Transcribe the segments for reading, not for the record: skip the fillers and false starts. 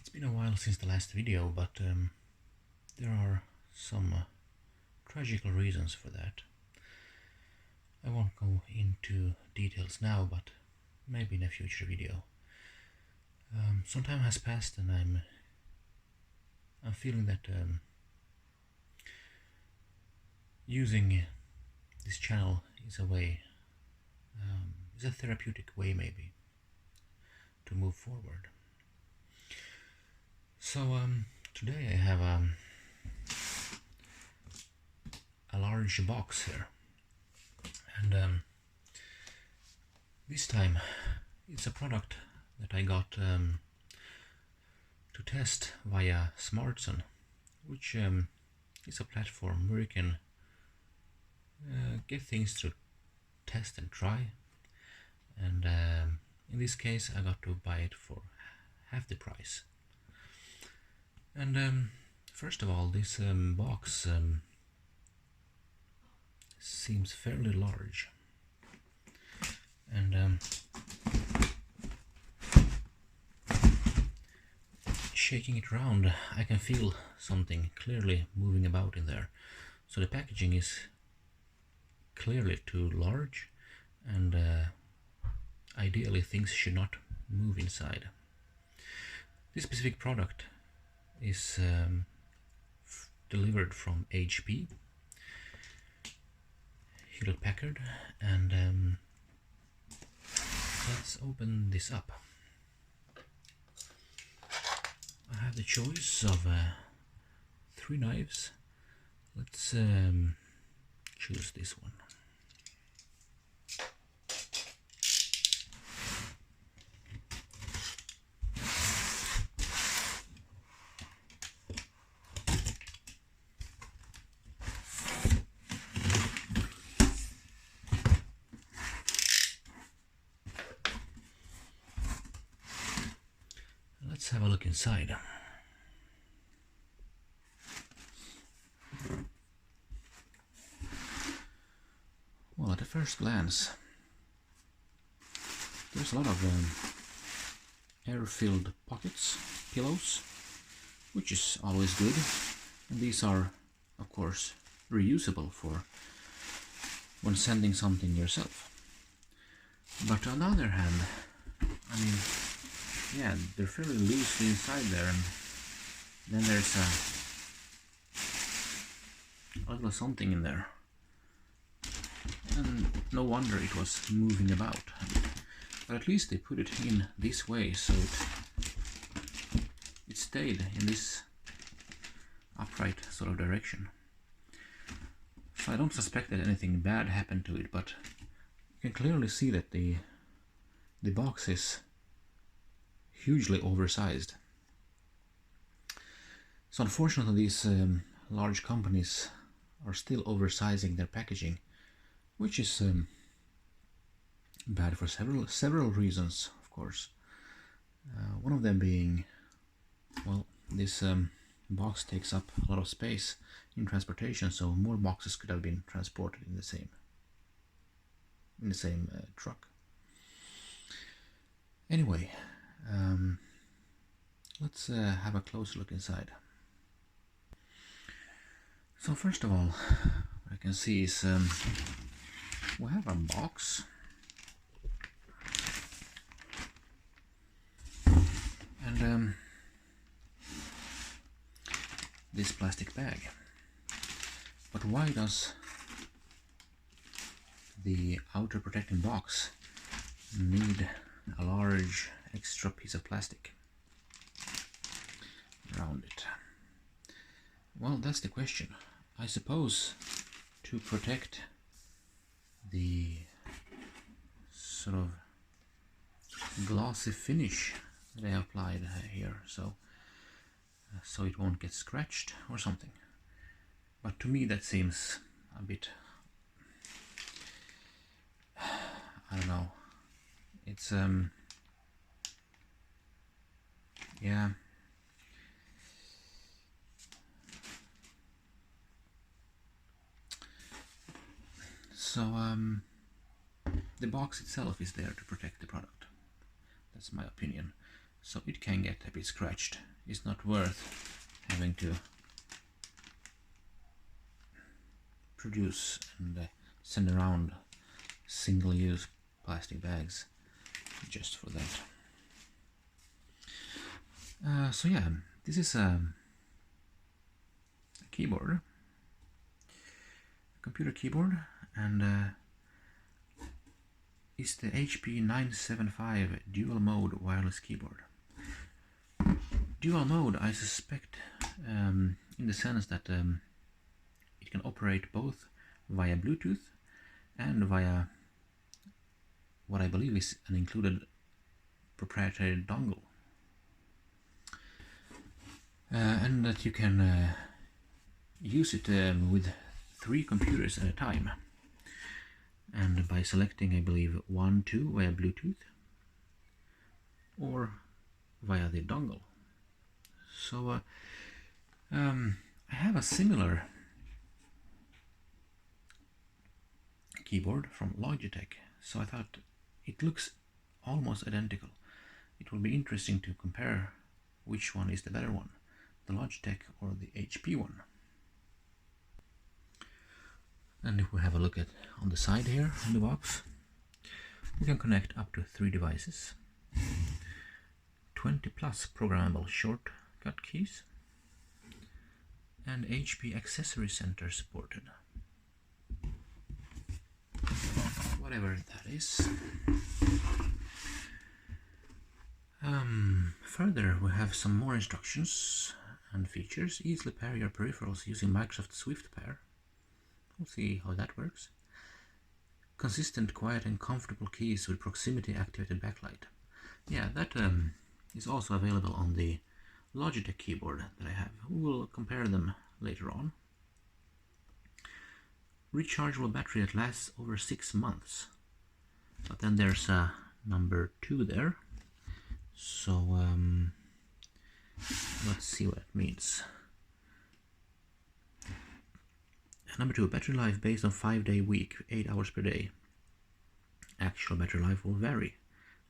It's been a while since the last video, but there are some tragical reasons for that. I won't go into details now, but maybe in a future video. Some time has passed and I'm feeling that using this channel is a way, is a therapeutic way maybe, to move forward. So today I have a large box here, and this time it's a product that I got to test via Smartson, which is a platform where you can get things to test and try, and in this case I got to buy it for half the price. And first of all, this box seems fairly large, and shaking it around I can feel something clearly moving about in there. So the packaging is clearly too large, and ideally things should not move inside. This specific product is delivered from HP, Hewlett Packard, and let's open this up. I have the choice of 3 knives. Let's choose this one. Let's have a look inside. Well, at a first glance, there's a lot of air-filled pockets, pillows, which is always good. And these are, of course, reusable for when sending something yourself. But on the other hand, I mean, yeah, they're fairly loose inside there, and then there's a little something in there, and no wonder it was moving about. But at least they put it in this way, so it stayed in this upright sort of direction. So I don't suspect that anything bad happened to it, but you can clearly see that the box is hugely oversized. So unfortunately these large companies are still oversizing their packaging, which is bad for several reasons, of course. One of them being, well, this box takes up a lot of space in transportation, so more boxes could have been transported in the same truck. Anyway, let's have a closer look inside. So first of all, what I can see is we have a box, and this plastic bag. But why does the outer protecting box need a large extra piece of plastic around it? Well, that's the question. I suppose to protect the sort of glossy finish that I applied here, so it won't get scratched or something. But to me that seems a bit, I don't know, it's yeah, so the box itself is there to protect the product. That's my opinion. so it can get a bit scratched. It's not worth having to produce and send around single-use plastic bags just for that. So yeah, this is a keyboard, a computer keyboard, and it's the HP 975 dual mode wireless keyboard. Dual mode, I suspect, in the sense that it can operate both via Bluetooth and via what I believe is an included proprietary dongle. And that you can use it with 3 computers at a time, and by selecting, I believe, 1, 2 via Bluetooth or via the dongle. So I have a similar keyboard from Logitech, so I thought it looks almost identical. It will be interesting to compare which one is the better one, the Logitech or the HP one. And if we have a look at on the side here in the box, we can connect up to 3 devices, 20 plus programmable shortcut keys, and HP Accessory Center supported. Whatever that is. Further, we have some more instructions and features. Easily pair your peripherals using Microsoft Swift Pair. We'll see how that works. Consistent, quiet and comfortable keys with proximity activated backlight. Yeah, that is also available on the Logitech keyboard that I have. We will compare them later on. Rechargeable battery that lasts over 6 months. But then there's a number 2 there. So let's see what it means. Number 2, battery life based on 5-day week, 8 hours per day. Actual battery life will vary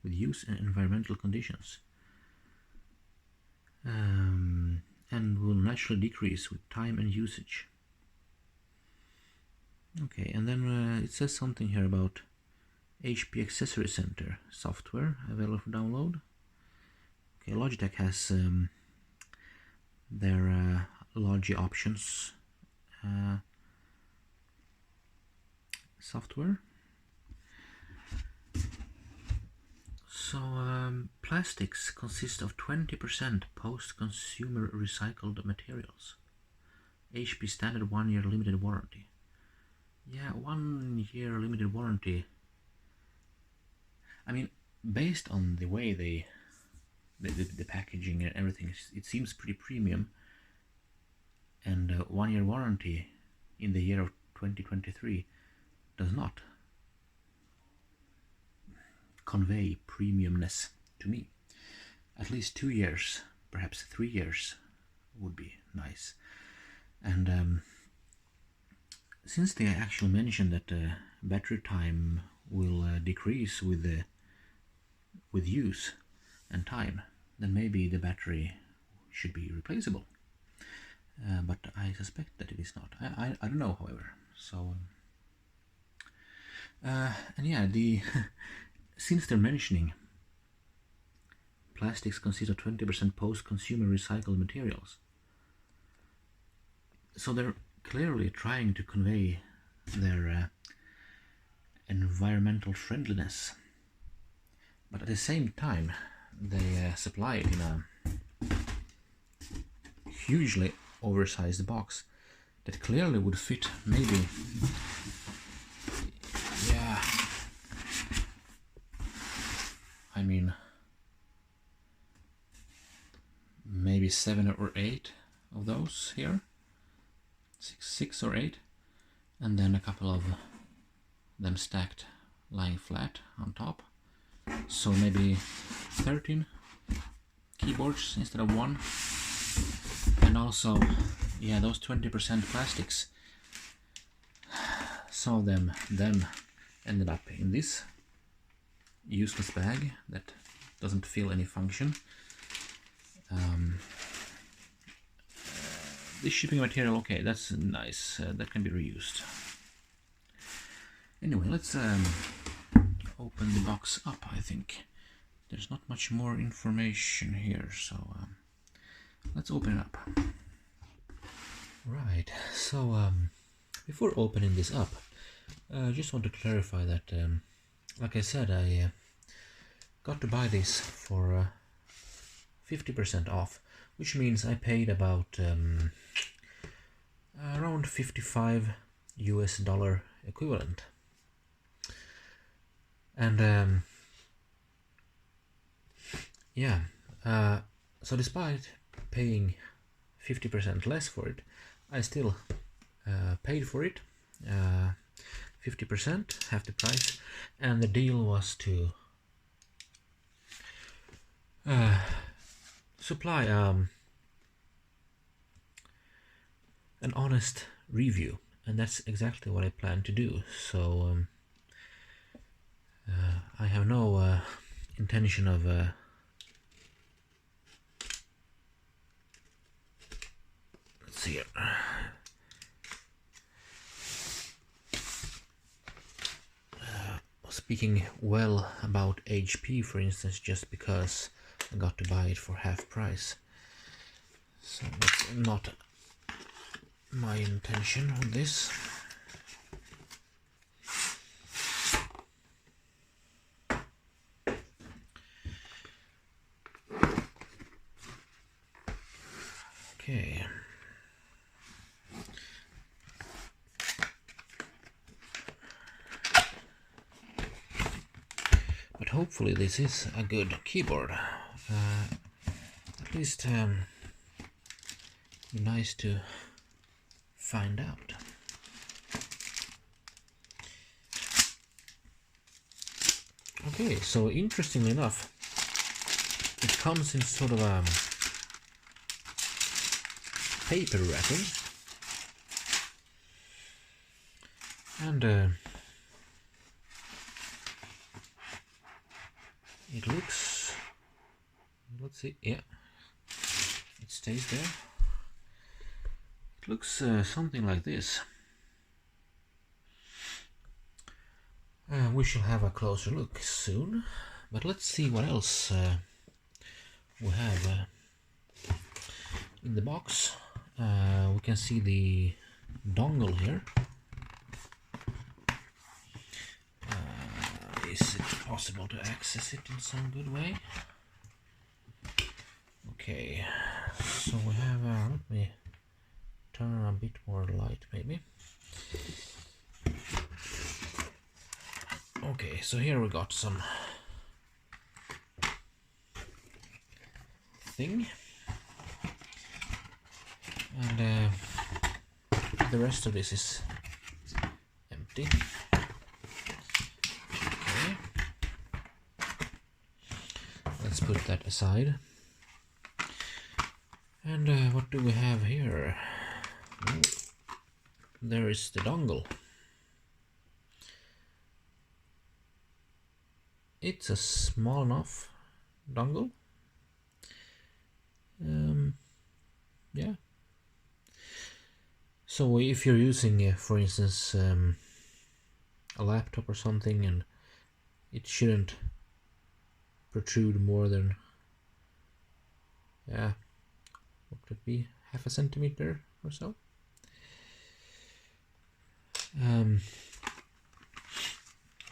with use and environmental conditions, and will naturally decrease with time and usage. Okay, and then it says something here about HP Accessory Center software available for download. Okay, Logitech has their Logi Options software. So plastics consist of 20% post-consumer recycled materials. HP standard 1-year limited warranty. Yeah, 1-year limited warranty. I mean, based on the way the packaging and everything, it seems pretty premium. And 1-year warranty in the year of 2023 does not convey premiumness to me. At least 2 years, perhaps 3 years would be nice. And since they actually mentioned that battery time will decrease with use and time, then maybe the battery should be replaceable. But I suspect that it is not. I don't know, however. So and yeah, since they're mentioning plastics consist of 20% post-consumer recycled materials, so they're clearly trying to convey their environmental friendliness, but at the same time they supply it in a hugely oversized box that clearly would fit maybe, yeah, I mean maybe 7 or 8 of those here, 6 or 8, and then a couple of them stacked lying flat on top, so maybe 13 keyboards instead of 1. And also, yeah, those 20% plastics, some of them ended up in this useless bag that doesn't fill any function. this shipping material, okay, that's nice. That can be reused. Anyway, let's open the box up. I think there's not much more information here, so let's open it up. Right, so before opening this up, I just want to clarify that, like I said, I got to buy this for 50% off, which means I paid about around $55 equivalent. And yeah, so despite paying 50% less for it, I still paid for it 50%, half the price, and the deal was to supply an honest review, and that's exactly what I plan to do. So I have no intention of let's see here. Speaking well about HP, for instance, just because I got to buy it for half price. So that's not my intention on this. Okay. But hopefully this is a good keyboard. At least nice to find out. Okay, so interestingly enough, it comes in sort of a paper wrapping, and it looks, let's see, yeah, it stays there. It looks something like this. We shall have a closer look soon, but let's see what else we have in the box. We can see the dongle here. Is it possible to access it in some good way? Okay, so we have, let me turn on a bit more light maybe. Okay, so here we got some thing, and the rest of this is empty. Okay, let's put that aside. And what do we have here? Oh, there is the dongle. It's a small enough dongle. Yeah. So if you're using, for instance, a laptop or something, and it shouldn't protrude more than, yeah, what could it be, half a centimeter or so.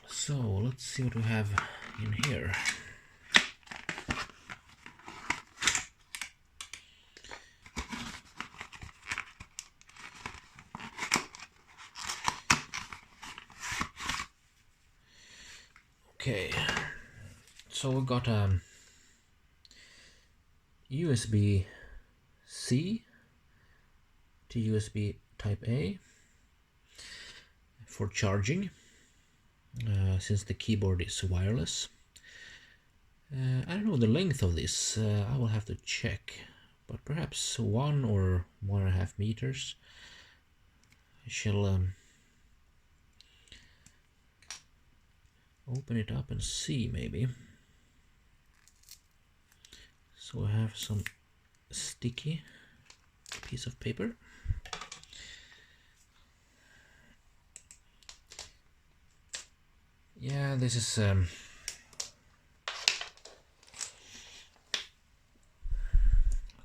So let's see what we have in here. Okay, so we got a USB-C to USB Type A for charging, since the keyboard is wireless. I don't know the length of this, I will have to check, but perhaps 1 or 1.5 meters. I shall open it up and see maybe. So I have some sticky piece of paper. Yeah, this is let's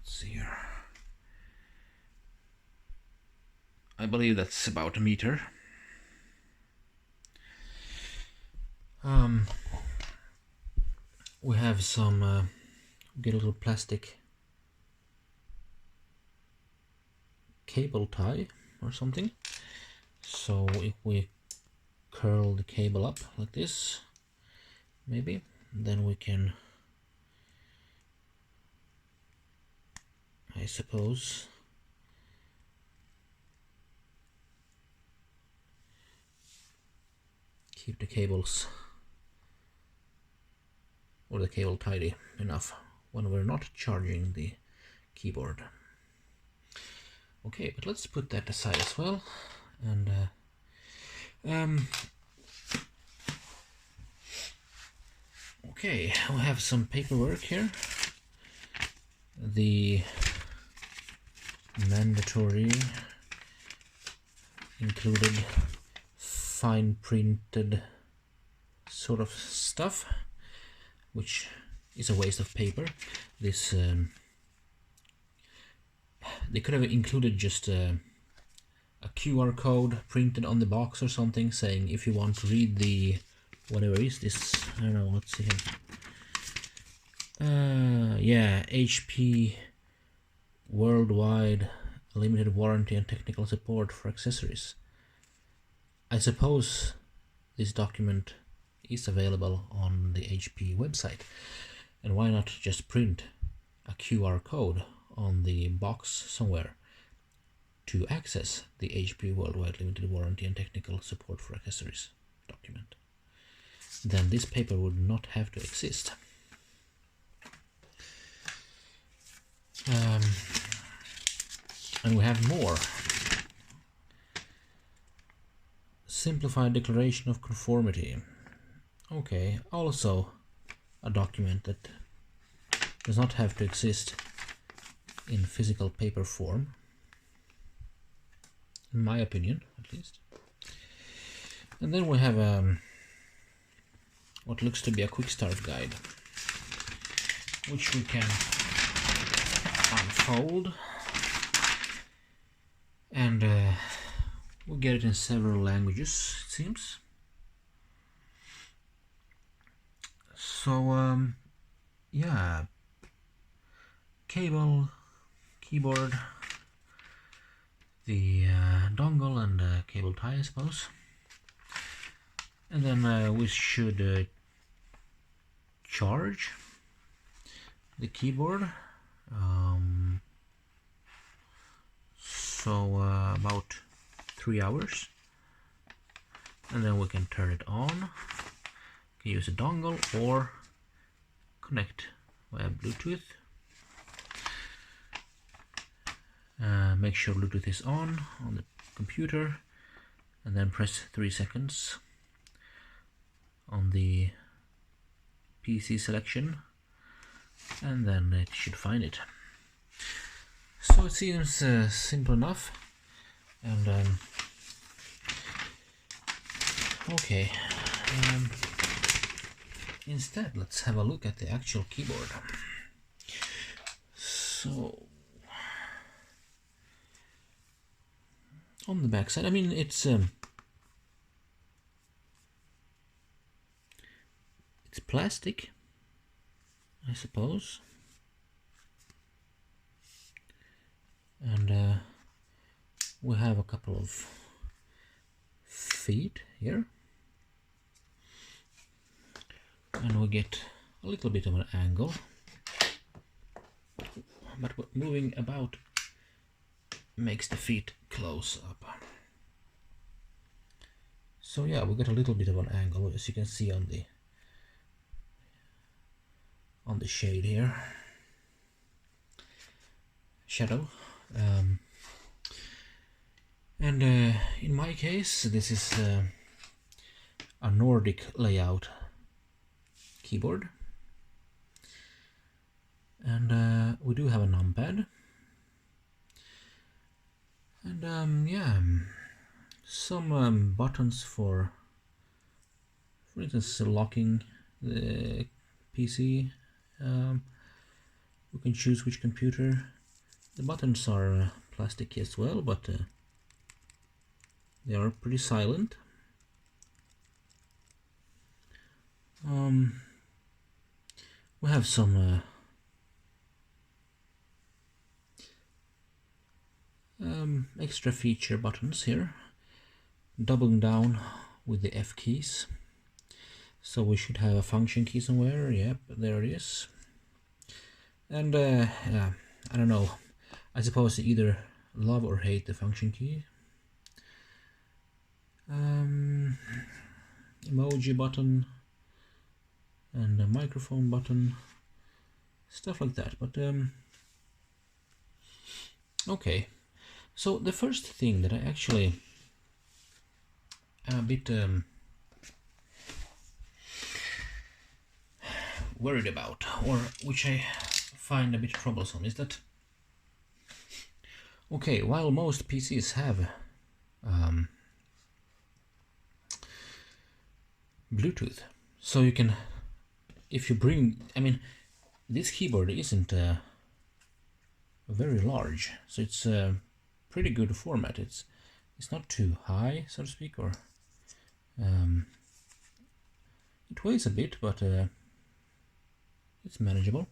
see here. I believe that's about a meter. We have some get a little plastic cable tie or something. So if we curl the cable up like this, maybe, then we can, I suppose, keep the cables or the cable tidy enough when we're not charging the keyboard. Okay, but let's put that aside as well. And okay, we have some paperwork here. The mandatory included fine printed sort of stuff, which is a waste of paper. This they could have included just a QR code printed on the box or something, saying if you want to read the whatever is this, I don't know, let's see here. Yeah, HP worldwide limited warranty and technical support for accessories. I suppose this document is available on the HP website, and why not just print a QR code on the box somewhere to access the HP worldwide limited warranty and technical support for accessories document. Then this paper would not have to exist. And we have more. Simplified declaration of conformity. Okay, also a document that does not have to exist in physical paper form, in my opinion, at least. And then we have what looks to be a quick start guide, which we can unfold, and we'll get it in several languages, it seems. So yeah, cable, keyboard, the dongle and cable tie, I suppose. And then we should charge the keyboard. So about 3 hours. And then we can turn it on. We can use a dongle or connect via Bluetooth. Make sure Bluetooth is on the computer, and then press 3 seconds on the PC selection, and then it should find it. So it seems simple enough. And okay, instead let's have a look at the actual keyboard. So on the back side, I mean, it's plastic, I suppose, and we have a couple of feet here, and we get a little bit of an angle, but moving about makes the feet close up. So yeah, we got a little bit of an angle, as you can see on the shade here, shadow. And in my case, this is a Nordic layout keyboard, and we do have a numpad, And yeah, some buttons for instance, locking the PC. You can choose which computer. The buttons are plastic as well, but they are pretty silent. We have some extra feature buttons here, doubling down with the F keys. So we should have a function key somewhere. Yep, there it is. And yeah, I don't know. I suppose you either love or hate the function key. Emoji button and a microphone button, stuff like that. But okay. So the first thing that I actually am a bit worried about, or which I find a bit troublesome, is that, okay, while most PCs have Bluetooth, so you can, if you bring, I mean, this keyboard isn't very large, so it's a pretty good format. It's not too high, so to speak, or it weighs a bit, but it's manageable.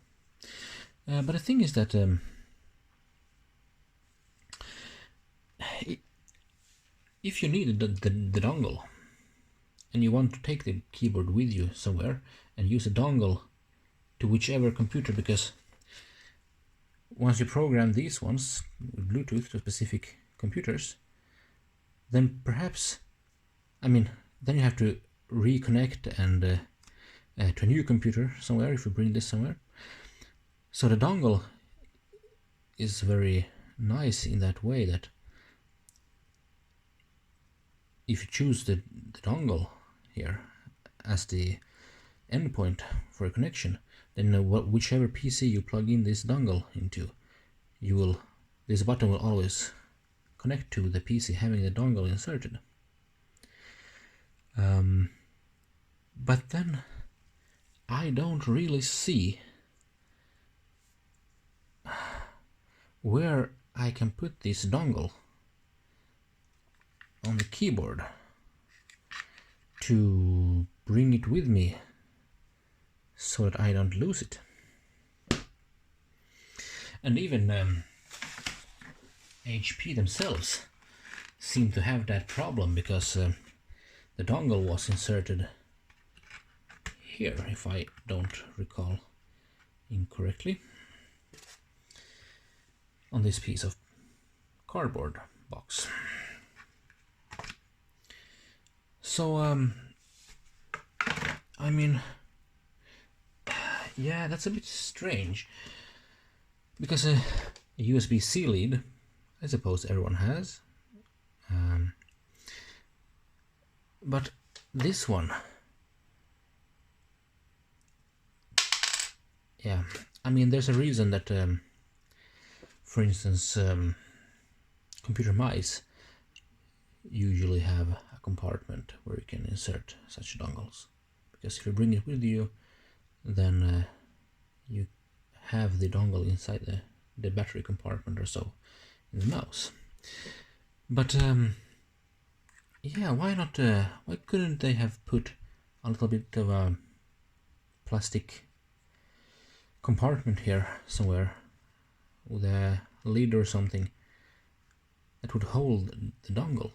But the thing is that if you need the dongle and you want to take the keyboard with you somewhere and use a dongle to whichever computer, because once you program these ones with Bluetooth to specific computers, then perhaps, I mean, then you have to reconnect and to a new computer somewhere if you bring this somewhere. So the dongle is very nice in that way that if you choose the dongle here as the endpoint for a connection, then whichever PC you plug in this dongle into, this button will always connect to the PC having the dongle inserted. But then I don't really see where I can put this dongle on the keyboard to bring it with me so that I don't lose it. And even HP themselves seem to have that problem, because the dongle was inserted here, if I don't recall incorrectly, on this piece of cardboard box. So I mean, yeah, that's a bit strange, because a USB-C lead, I suppose everyone has, but this one, yeah, I mean, there's a reason that for instance, computer mice usually have a compartment where you can insert such dongles, because if you bring it with you, then you have the dongle inside the battery compartment or so in the mouse. But yeah, why not? Why couldn't they have put a little bit of a plastic compartment here somewhere with a lid or something that would hold the dongle?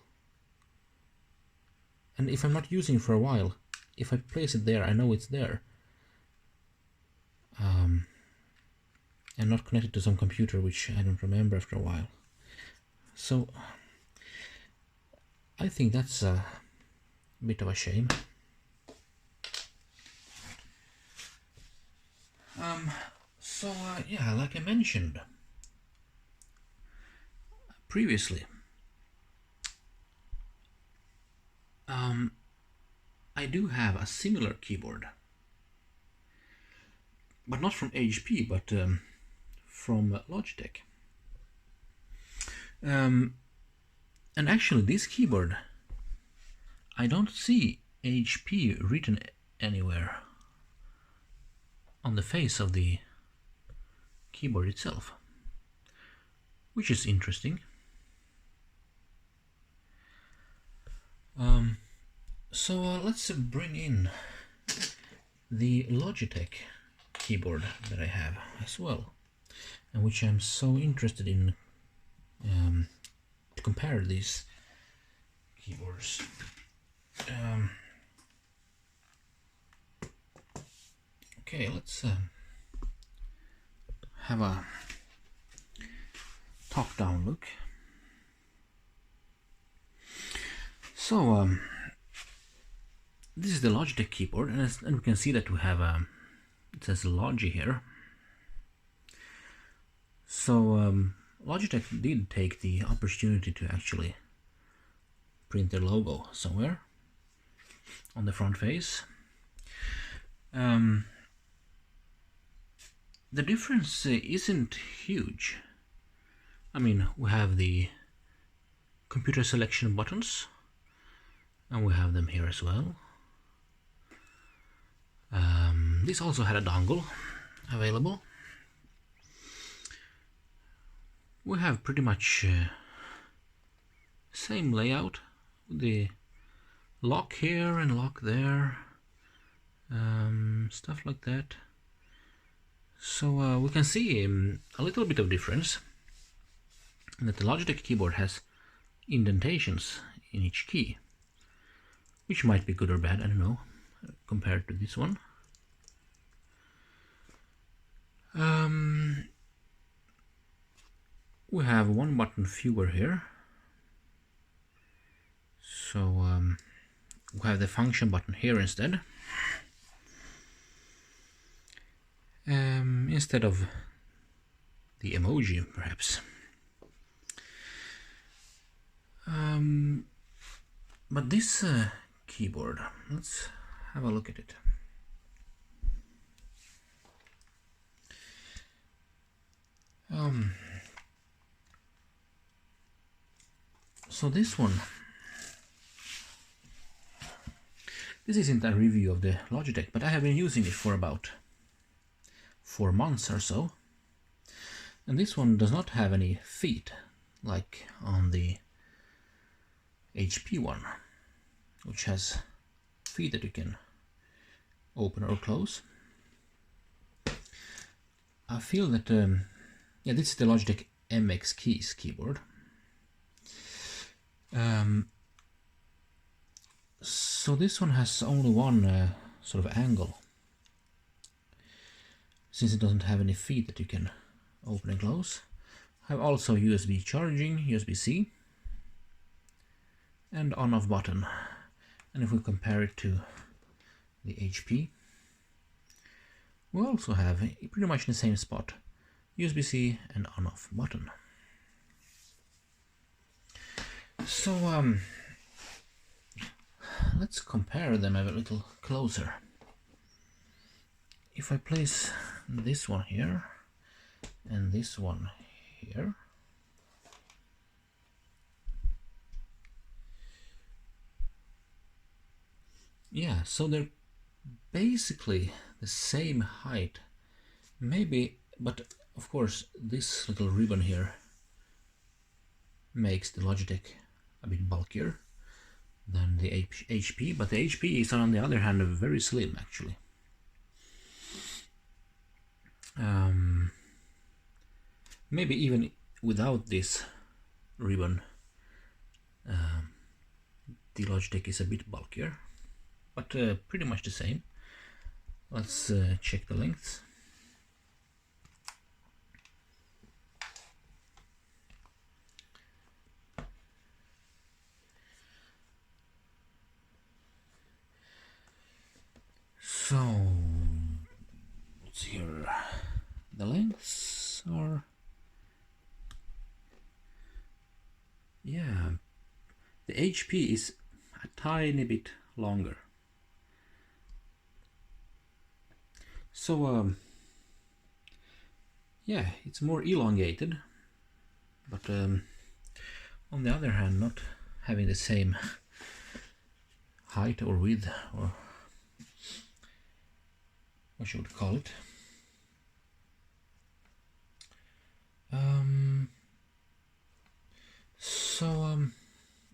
And if I'm not using it for a while, if I place it there, I know it's there, and not connected to some computer which I don't remember after a while. So I think that's a bit of a shame. So yeah, like I mentioned previously, I do have a similar keyboard, but not from HP, but from Logitech. And actually this keyboard, I don't see HP written anywhere on the face of the keyboard itself, which is interesting. So let's bring in the Logitech keyboard that I have as well, and which I'm so interested in to compare these keyboards. Okay, let's have a top-down look. So this is the Logitech keyboard, and we can see that we have it says Logi here. So Logitech did take the opportunity to actually print their logo somewhere on the front face. The difference isn't huge. I mean, we have the computer selection buttons, and we have them here as well. This also had a dongle available. We have pretty much same layout, the lock here and lock there, stuff like that. So we can see a little bit of difference, that the Logitech keyboard has indentations in each key, which might be good or bad, I don't know, compared to this one. We have one button fewer here. So we have the function button here instead. Instead of the emoji, perhaps. But this keyboard, let's have a look at it. So this one, this isn't a review of the Logitech, but I have been using it for about 4 months or so, and this one does not have any feet like on the HP one, which has feet that you can open or close. I feel that yeah, this is the Logitech MX Keys keyboard. So this one has only one sort of angle, since it doesn't have any feet that you can open and close. I have also USB charging, USB-C, and on-off button. And if we compare it to the HP, we also have pretty much in the same spot, USB-C and on-off button. So let's compare them a little closer. If I place this one here and this one here, yeah, so they're basically the same height, maybe, but of course this little ribbon here makes the Logitech a bit bulkier than the HP, but the HP is on the other hand very slim actually. Maybe even without this ribbon, the Logitech is a bit bulkier, but pretty much the same. Let's check the lengths. So let's see here. The lengths are, yeah, the HP is a tiny bit longer. So yeah, it's more elongated, but on on the other hand, not having the same height or width, or what you would call it.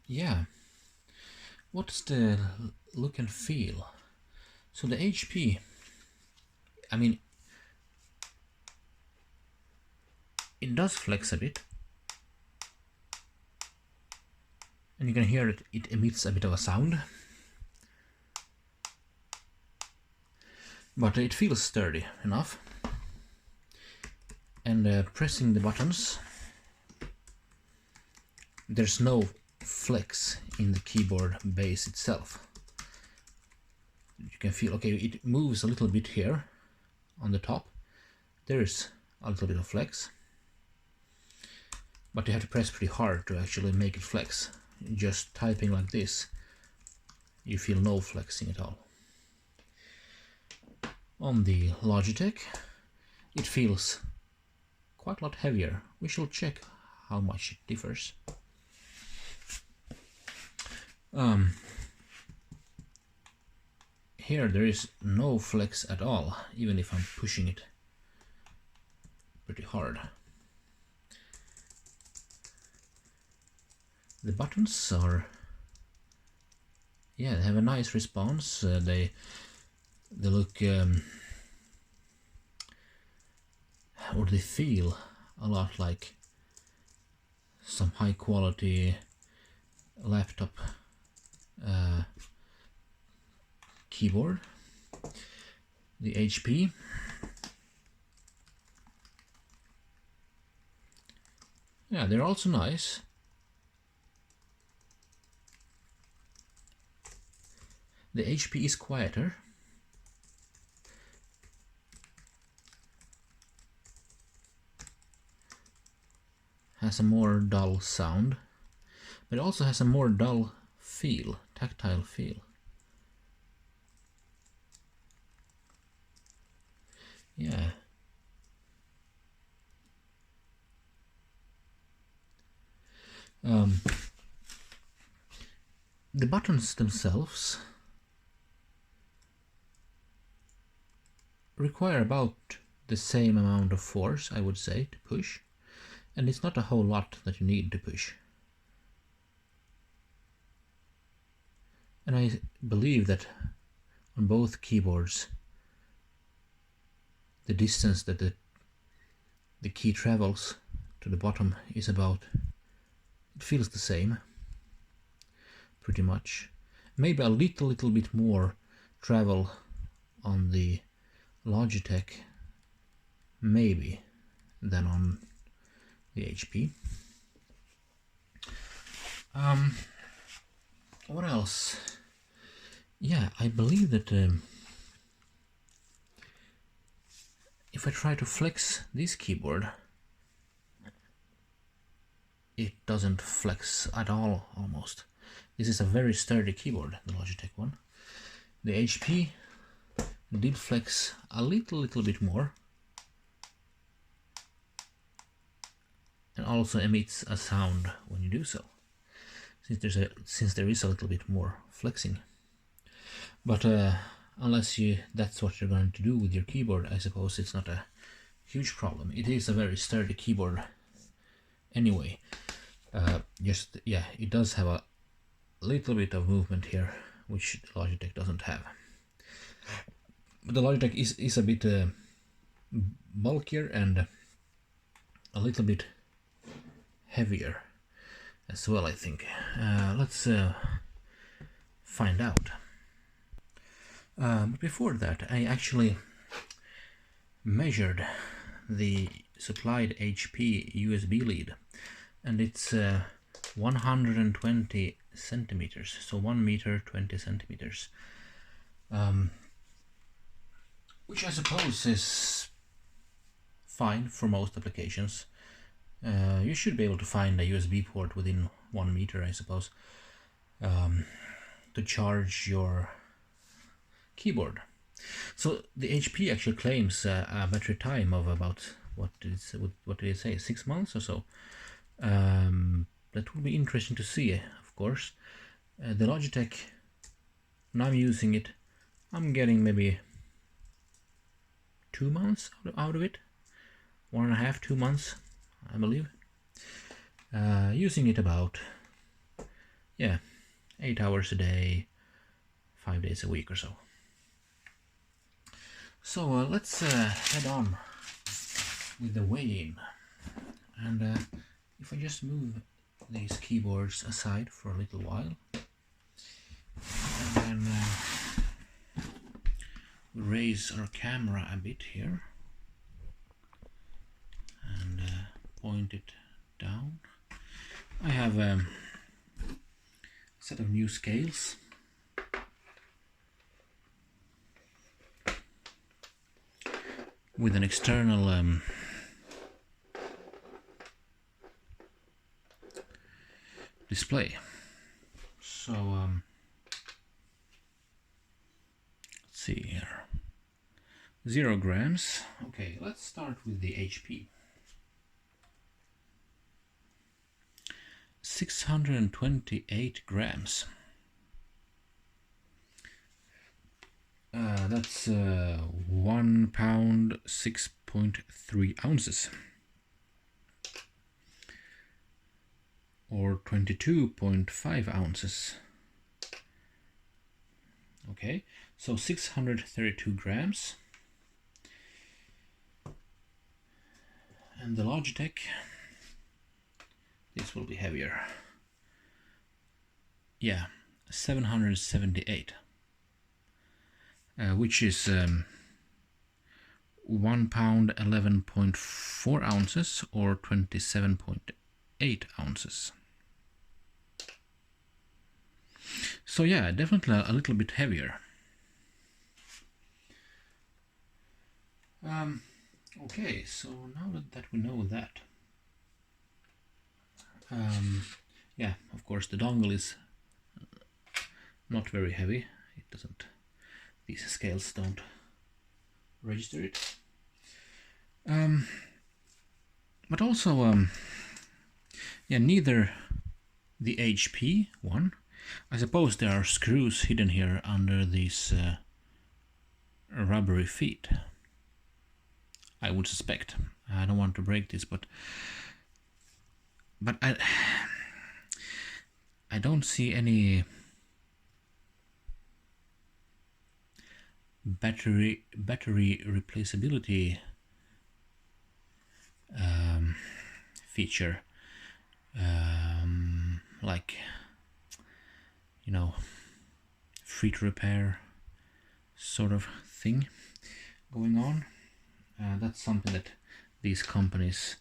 Yeah, what's the look and feel? So the HP, I mean, it does flex a bit, and you can hear it emits a bit of a sound, but it feels sturdy enough. And pressing the buttons, there's no flex in the keyboard base itself. You can feel, okay, it moves a little bit here on the top. There's a little bit of flex, but you have to press pretty hard to actually make it flex. Just typing like this, you feel no flexing at all. On the Logitech, it feels quite a lot heavier. We shall check how much it differs. Here there is no flex at all, even if I'm pushing it pretty hard. The buttons are, yeah, they have a nice response. They look, or they feel a lot like some high quality laptop keyboard. The HP, yeah, they're also nice. The HP is quieter. Has a more dull sound, but it also has a more dull feel, tactile feel. Yeah. The buttons themselves require about the same amount of force, I would say, to push, and it's not a whole lot that you need to push. And I believe that on both keyboards the distance that the key travels to the bottom is about, it feels the same pretty much. Maybe a little bit more travel on the Logitech, maybe, than on the HP. What else? Yeah, I believe that if I try to flex this keyboard, it doesn't flex at all, almost. This is a very sturdy keyboard, the Logitech one. The HP did flex a little bit more, and also emits a sound when you do so, since there is a little bit more flexing. But unless that's what you're going to do with your keyboard, I suppose it's not a huge problem. It is a very sturdy keyboard anyway. Yeah, it does have a little bit of movement here, which the Logitech doesn't have. But the Logitech is a bit bulkier and a little bit heavier as well, I think. Let's find out. But before that, I actually measured the supplied HP USB lead, and it's 120 centimeters, so 1 meter 20 centimeters, which I suppose is fine for most applications. You should be able to find a USB port within 1 meter, I suppose, to charge your keyboard. So the HP actually claims a battery time of about, what did it say, 6 months or so. that will be interesting to see, of course. The Logitech, when I'm using it, I'm getting maybe 2 months out of it. 1.5, 2 months, I believe. Using it about, 8 hours a day, 5 days a week or so. So let's head on with the weigh-in. And if I just move these keyboards aside for a little while, and then raise our camera a bit here and point it down. I have a set of new scales. With an external display. So let's see here. 0 grams. Okay, let's start with the HP. 628 grams. That's 1 pound 6.3 ounces, or 22.5 ounces. Okay, so 632 grams. And the Logitech, this will be heavier. Yeah, 778. Which is 1 pound 11.4 ounces, or 27.8 ounces. So yeah, definitely a little bit heavier. Okay, so now that we know that, yeah, of course the dongle is not very heavy. It doesn't. These scales don't register it. But also, yeah, neither the HP one. I suppose there are screws hidden here under these rubbery feet. I would suspect. I don't want to break this, but I don't see any battery replaceability feature, like, you know, free to repair sort of thing going on. That's something that these companies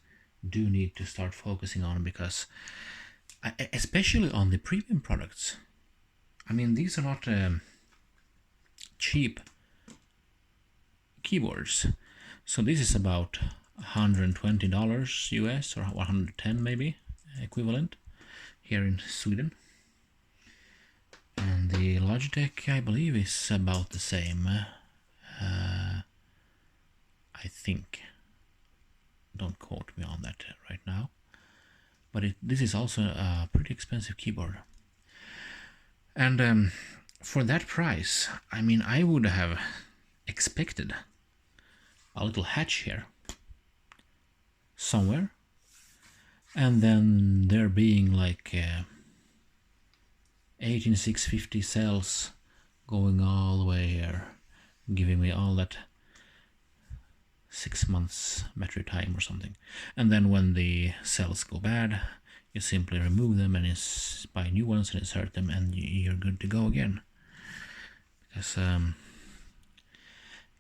do need to start focusing on, because especially on the premium products. I mean, these are not cheap keyboards. So this is about $120 US, or 110 maybe equivalent here in Sweden. And the Logitech, I believe, is about the same. I think. Don't quote me on that right now. But this is also a pretty expensive keyboard. And for that price, I mean, I would have expected a little hatch here somewhere, and then there being like 18650 cells going all the way here, giving me all that 6 months battery time or something. And then when the cells go bad, you simply remove them and buy new ones and insert them, and you're good to go again. Because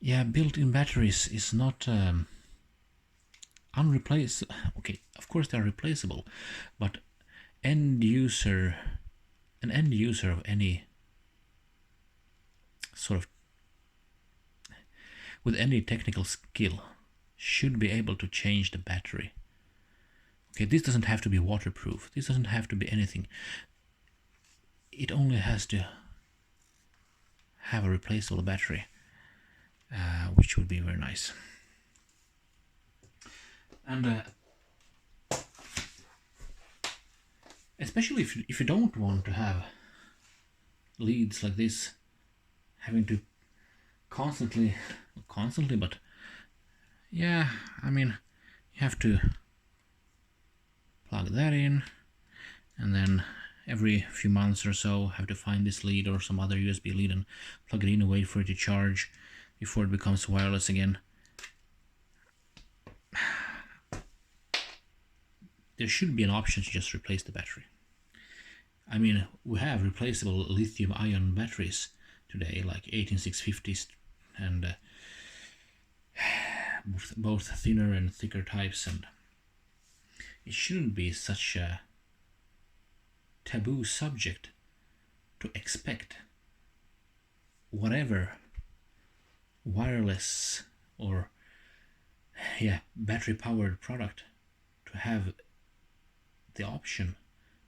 yeah, built-in batteries is not unreplaceable. Okay, of course they are replaceable, but an end user of any sort of, with any technical skill, should be able to change the battery. Okay, this doesn't have to be waterproof. This doesn't have to be anything. It only has to have a replaceable battery, which would be very nice. And especially if you don't want to have leads like this, having to constantly, but yeah, I mean, you have to plug that in, and then every few months or so have to find this lead or some other USB lead and plug it in and wait for it to charge before it becomes wireless again. There should be an option to just replace the battery. I mean, we have replaceable lithium-ion batteries today, like 18650s, and both thinner and thicker types, and it shouldn't be such a taboo subject to expect whatever wireless or battery-powered product to have the option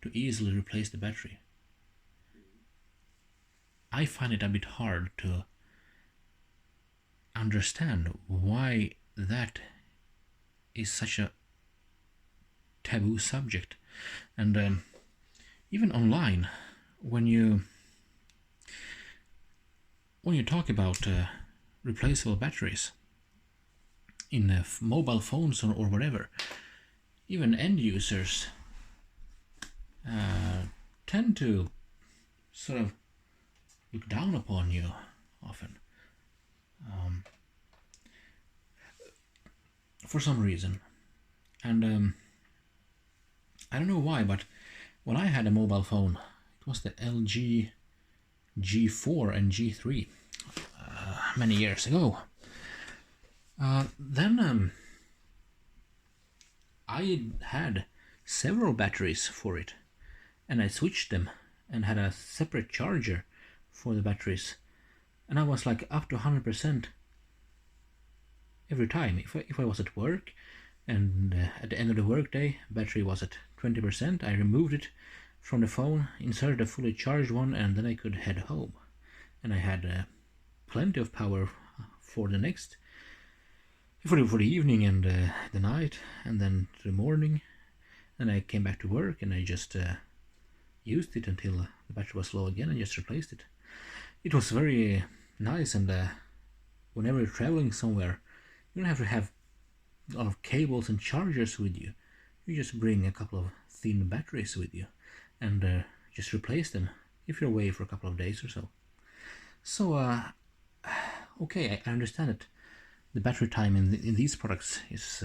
to easily replace the battery. I find it a bit hard to understand why that is such a taboo subject. And even online, when you talk about replaceable batteries in mobile phones or whatever, even end users tend to sort of look down upon you often, for some reason. And I don't know why, but when I had a mobile phone, it was the LG G4 and G3 many years ago. Then I had several batteries for it, and I switched them and had a separate charger for the batteries, and I was like up to 100% every time. If I was at work and at the end of the workday battery was at 20%, I removed it from the phone, inserted a fully charged one, and then I could head home, and I had plenty of power for the next, for the evening and the night, and then the morning. And I came back to work and I just used it until the battery was low again and just replaced it. It was very nice, and whenever you're traveling somewhere, you don't have to have a lot of cables and chargers with you. You just bring a couple of thin batteries with you and just replace them if you're away for a couple of days or so. So, okay, I understand it. The battery time in these products is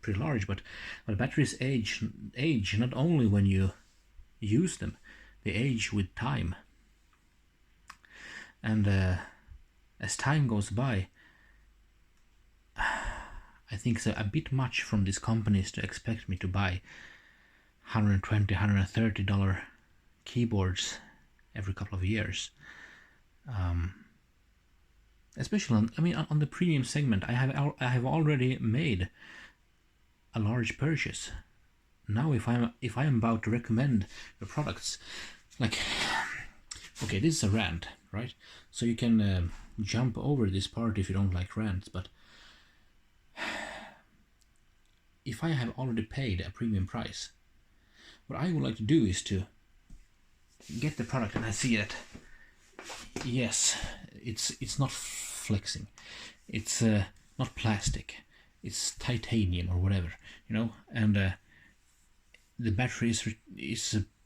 pretty large, but batteries age not only when you use them, they age with time. And as time goes by, I think it's a bit much from these companies to expect me to buy $120, $130 keyboards every couple of years. Especially on the premium segment, I have already made a large purchase. Now if I am about to recommend the products, like, okay, this is a rant, right? So you can jump over this part if you don't like rants, but if I have already paid a premium price, what I would like to do is to get the product and I see that, yes, it's not flexing, it's not plastic, it's titanium or whatever, and the battery is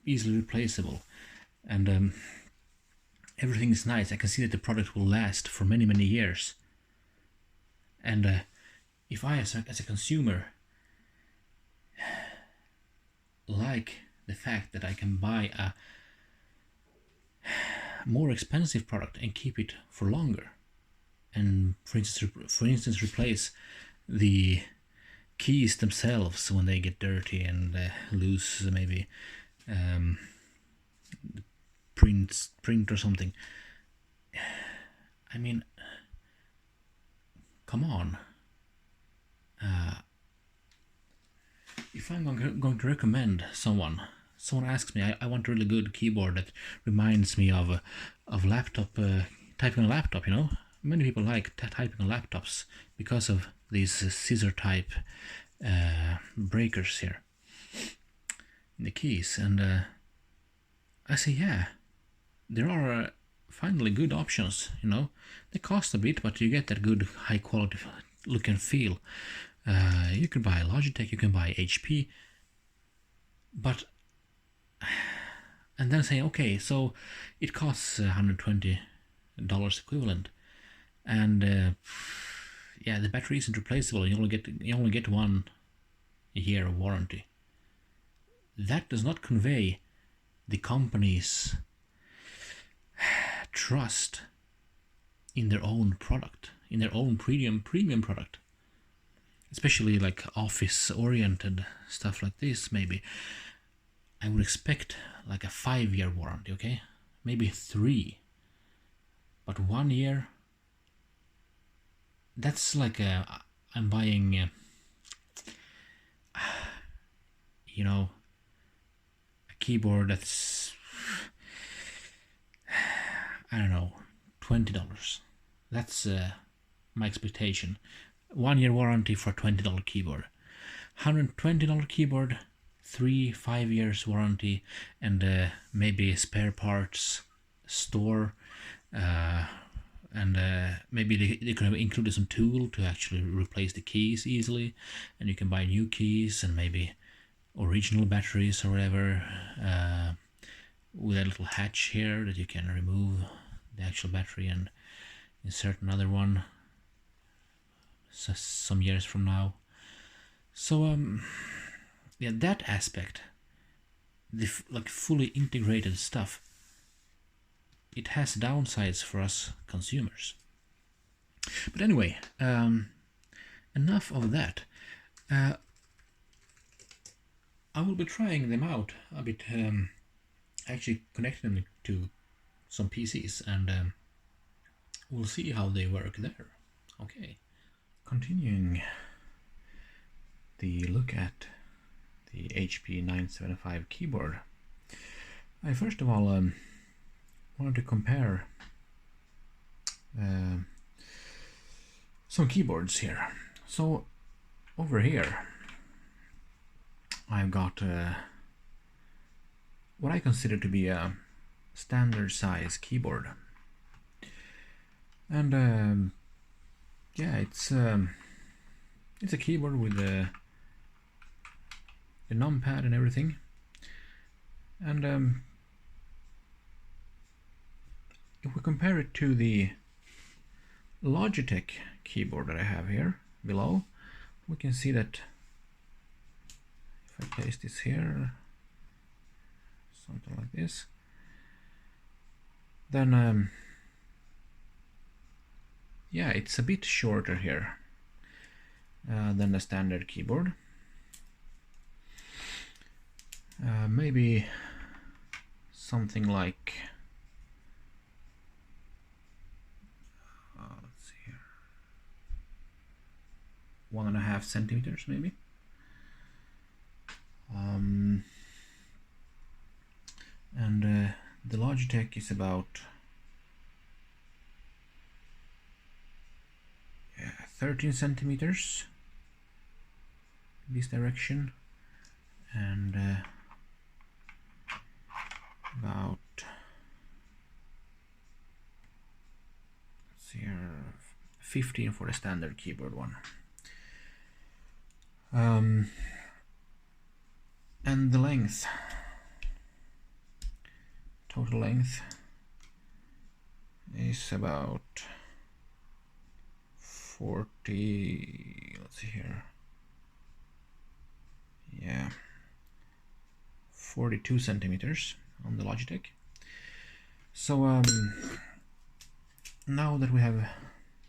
easily replaceable, and everything is nice. I can see that the product will last for many years, and if I as a consumer like the fact that I can buy a more expensive product and keep it for longer, and for instance replace the keys themselves when they get dirty and lose maybe print or something. I mean, come on. If I'm going to recommend someone asks me, I want a really good keyboard that reminds me of laptop, typing on a laptop, Many people like typing on laptops because of these scissor type breakers here. in the keys, and I say, yeah, there are finally good options. You know, they cost a bit, but you get that good high quality look and feel. You can buy Logitech, you can buy HP, but and then saying, okay, so it costs $120 equivalent, and yeah, the battery isn't replaceable. You only get 1 year of warranty. That does not convey the company's trust in their own product, in their own premium product, especially like office oriented stuff like this. Maybe I would expect like a 5-year warranty, okay, maybe 3, but 1 year, that's like I'm buying you know, a keyboard that's, I don't know, $20. That's my expectation. 1 year warranty for a $20 keyboard. $120 keyboard, 3-5 years warranty, and maybe spare parts store, and maybe they could have included some tool to actually replace the keys easily, and you can buy new keys and maybe original batteries or whatever, with a little hatch here that you can remove the actual battery and insert another one some years from now. So yeah, that aspect, the like fully integrated stuff, it has downsides for us consumers. But anyway, enough of that. I will be trying them out a bit, actually connecting them to some PCs, and we'll see how they work there. Okay, continuing the look at the HP 975 keyboard. I first of all wanted to compare some keyboards here. So over here I've got what I consider to be a standard size keyboard, and yeah, it's a keyboard with the numpad and everything, and if we compare it to the Logitech keyboard that I have here below, we can see that if I place this here, something like this, then yeah, it's a bit shorter here than the standard keyboard. Maybe something like, let's see here, 1.5 centimeters maybe. And the Logitech is about 13 centimeters this direction, and about, let's see here, 15 for the standard keyboard one. And the length, total length, is about 40, let's see here, yeah, 42 centimeters on the Logitech. So now that we have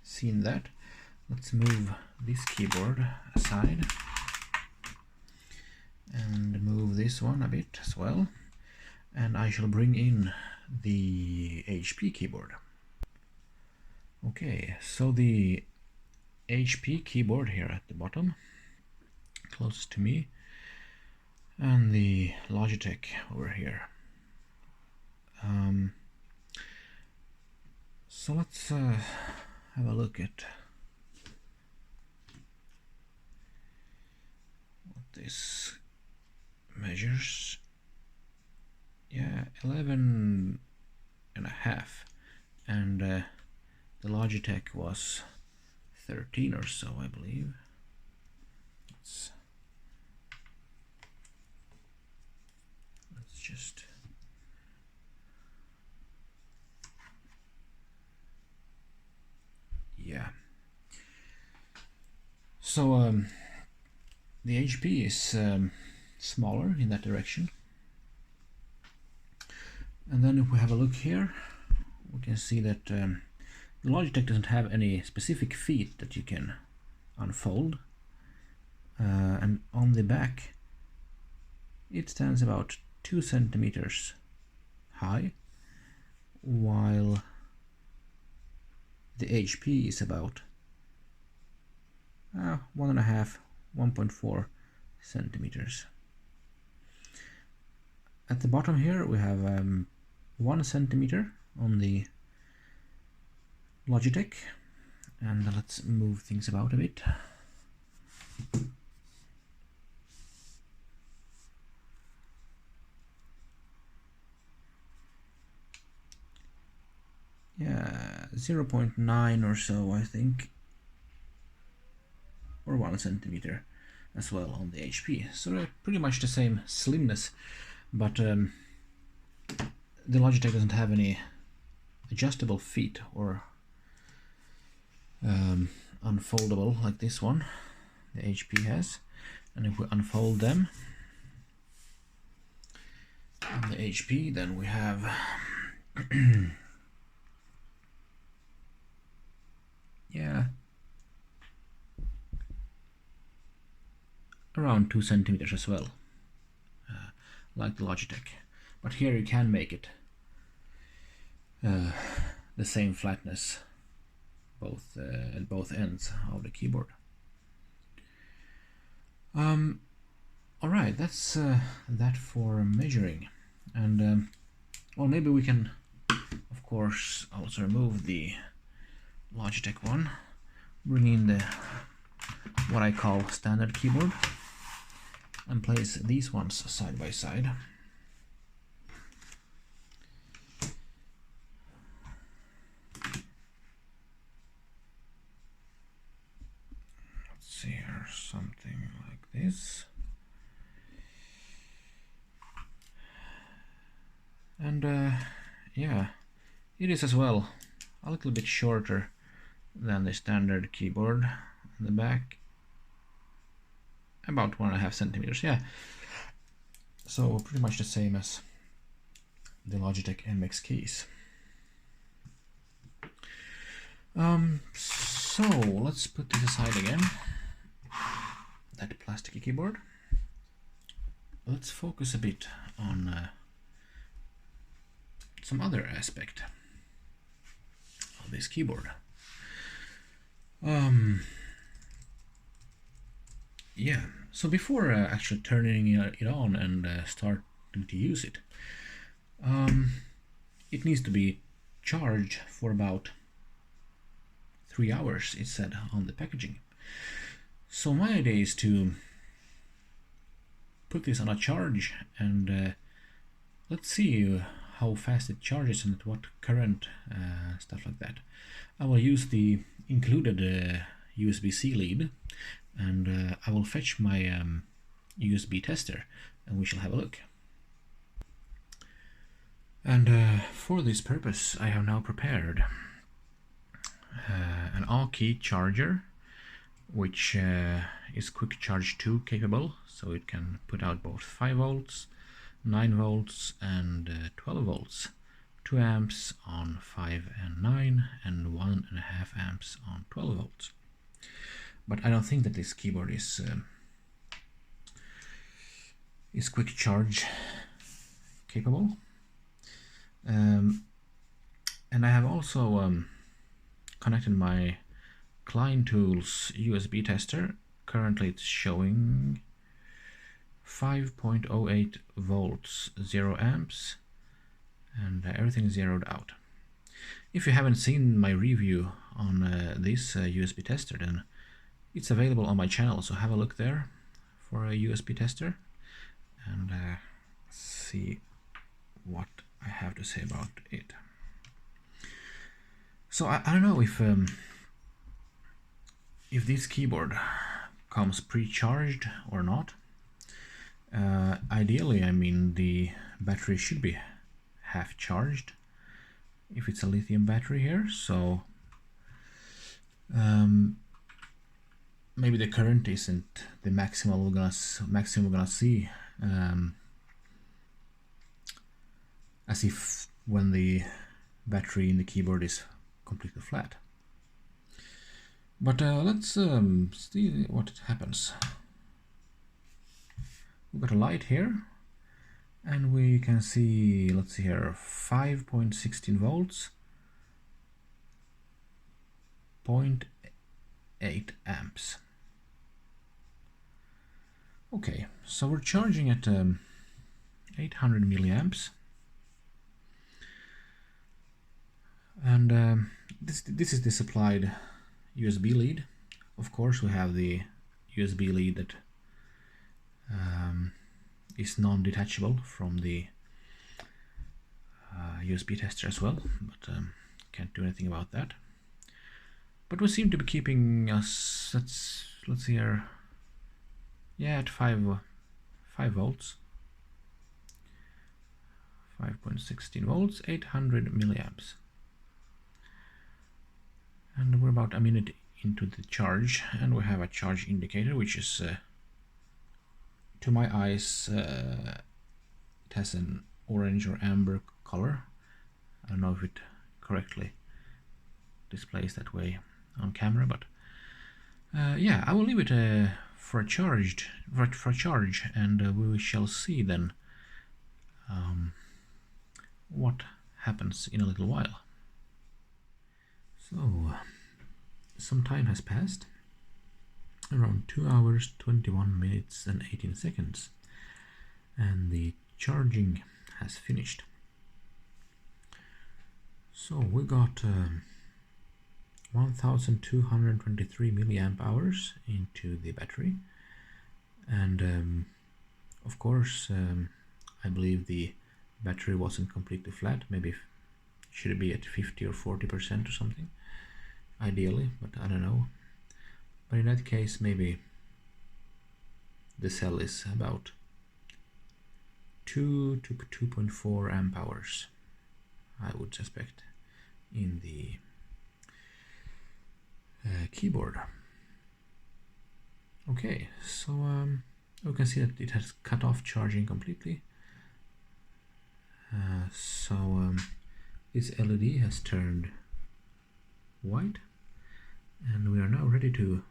seen that, let's move this keyboard aside and move this one a bit as well, and I shall bring in the HP keyboard. Okay, so the HP keyboard here at the bottom, closest to me, and the Logitech over here. So let's have a look at what this measures. yeah, 11.5, and the Logitech was 13 or so, I believe. Let's just yeah. So the HP is smaller in that direction. And then if we have a look here, we can see that the Logitech doesn't have any specific feet that you can unfold. And on the back, it stands about 2 centimeters high, while the HP is about 1.5, 1.4 centimeters. At the bottom here we have 1 centimeter on the Logitech, and let's move things about a bit. Yeah, 0.9 or so, I think, or 1 centimeter as well on the HP. So they're pretty much the same slimness, but the Logitech doesn't have any adjustable feet or unfoldable like this one the HP has. And if we unfold them on the HP, then we have yeah, around 2 centimeters as well, like the Logitech. But here you can make it the same flatness at both ends of the keyboard. Alright, that's that for measuring. And well, maybe we can, of course, also remove the Logitech one, bring in the what I call standard keyboard, and place these ones side by side. Let's see here, something like this. And yeah, it is as well a little bit shorter than the standard keyboard on the back, about 1.5 centimeters. Yeah, so pretty much the same as the Logitech MX keys. So let's put this aside again, that plasticky keyboard. Let's focus a bit on some other aspect of this keyboard. Yeah, so before actually turning it on and starting to use it, it needs to be charged for about 3 hours, it said on the packaging. So my idea is to put this on a charge and let's see how fast it charges and at what current, stuff like that. I will use the included USB-C lead, and I will fetch my USB tester and we shall have a look. And for this purpose I have now prepared an all-key charger, which is quick charge 2 capable, so it can put out both 5 volts, 9 volts and 12 volts, 2 amps on 5 and 9 and 1.5 amps on 12 volts. But I don't think that this keyboard is quick charge capable. And I have also connected my Klein Tools USB tester. Currently it's showing 5.08 volts, 0 amps, and everything is zeroed out. If you haven't seen my review on this USB tester, then it's available on my channel, so have a look there for a USB tester and see what I have to say about it. So I don't know if this keyboard comes pre-charged or not. Ideally, I mean, the battery should be half charged if it's a lithium battery here, so maybe the current isn't the maximum we're gonna see, as if when the battery in the keyboard is completely flat. But let's see what happens. We've got a light here, and we can see, let's see here, 5.16 volts, 0.8 amps. Okay, so we're charging at 800 milliamps, and this is the supplied USB lead. Of course, we have the USB lead that is non-detachable from the USB tester as well, but can't do anything about that. But we seem to be keeping us, let's see here, yeah, at 5 volts, 5.16 volts, 800 milliamps, and we're about a minute into the charge, and we have a charge indicator, which is to my eyes, it has an orange or amber color. I don't know if it correctly displays that way on camera, but yeah, I will leave it for a charge, and we shall see then what happens in a little while. So some time has passed, around 2 hours, 21 minutes and 18 seconds, and the charging has finished. So we got 1223 milliamp hours into the battery, and of course I believe the battery wasn't completely flat. Maybe should it be at 50 or 40% or something, ideally, but I don't know. But in that case, maybe the cell is about 2 to 2.4 amp hours, I would suspect, in the keyboard. Okay, so we can see that it has cut off charging completely. So this LED has turned white, and we are now ready to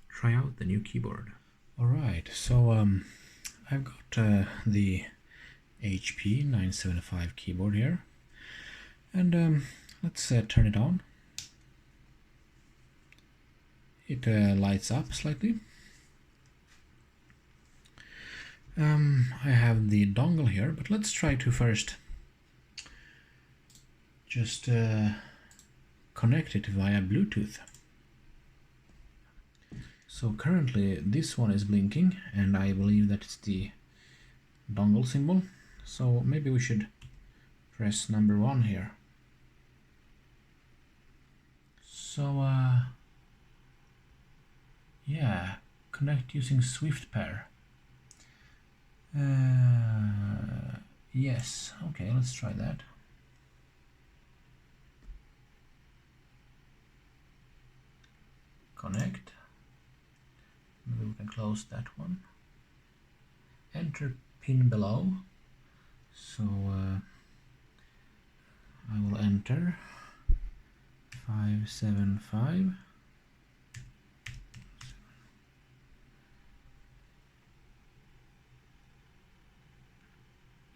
try out the new keyboard. Alright, so I've got the HP 975 keyboard here, and let's turn it on. It lights up slightly. I have the dongle here, but let's try to first just connect it via Bluetooth. So currently this one is blinking, and I believe that it's the dongle symbol. So maybe we should press number 1 here. So yeah, connect using Swift pair. Yes, okay, let's try that. Connect. Maybe we can close that one. Enter pin below. So I will enter 575.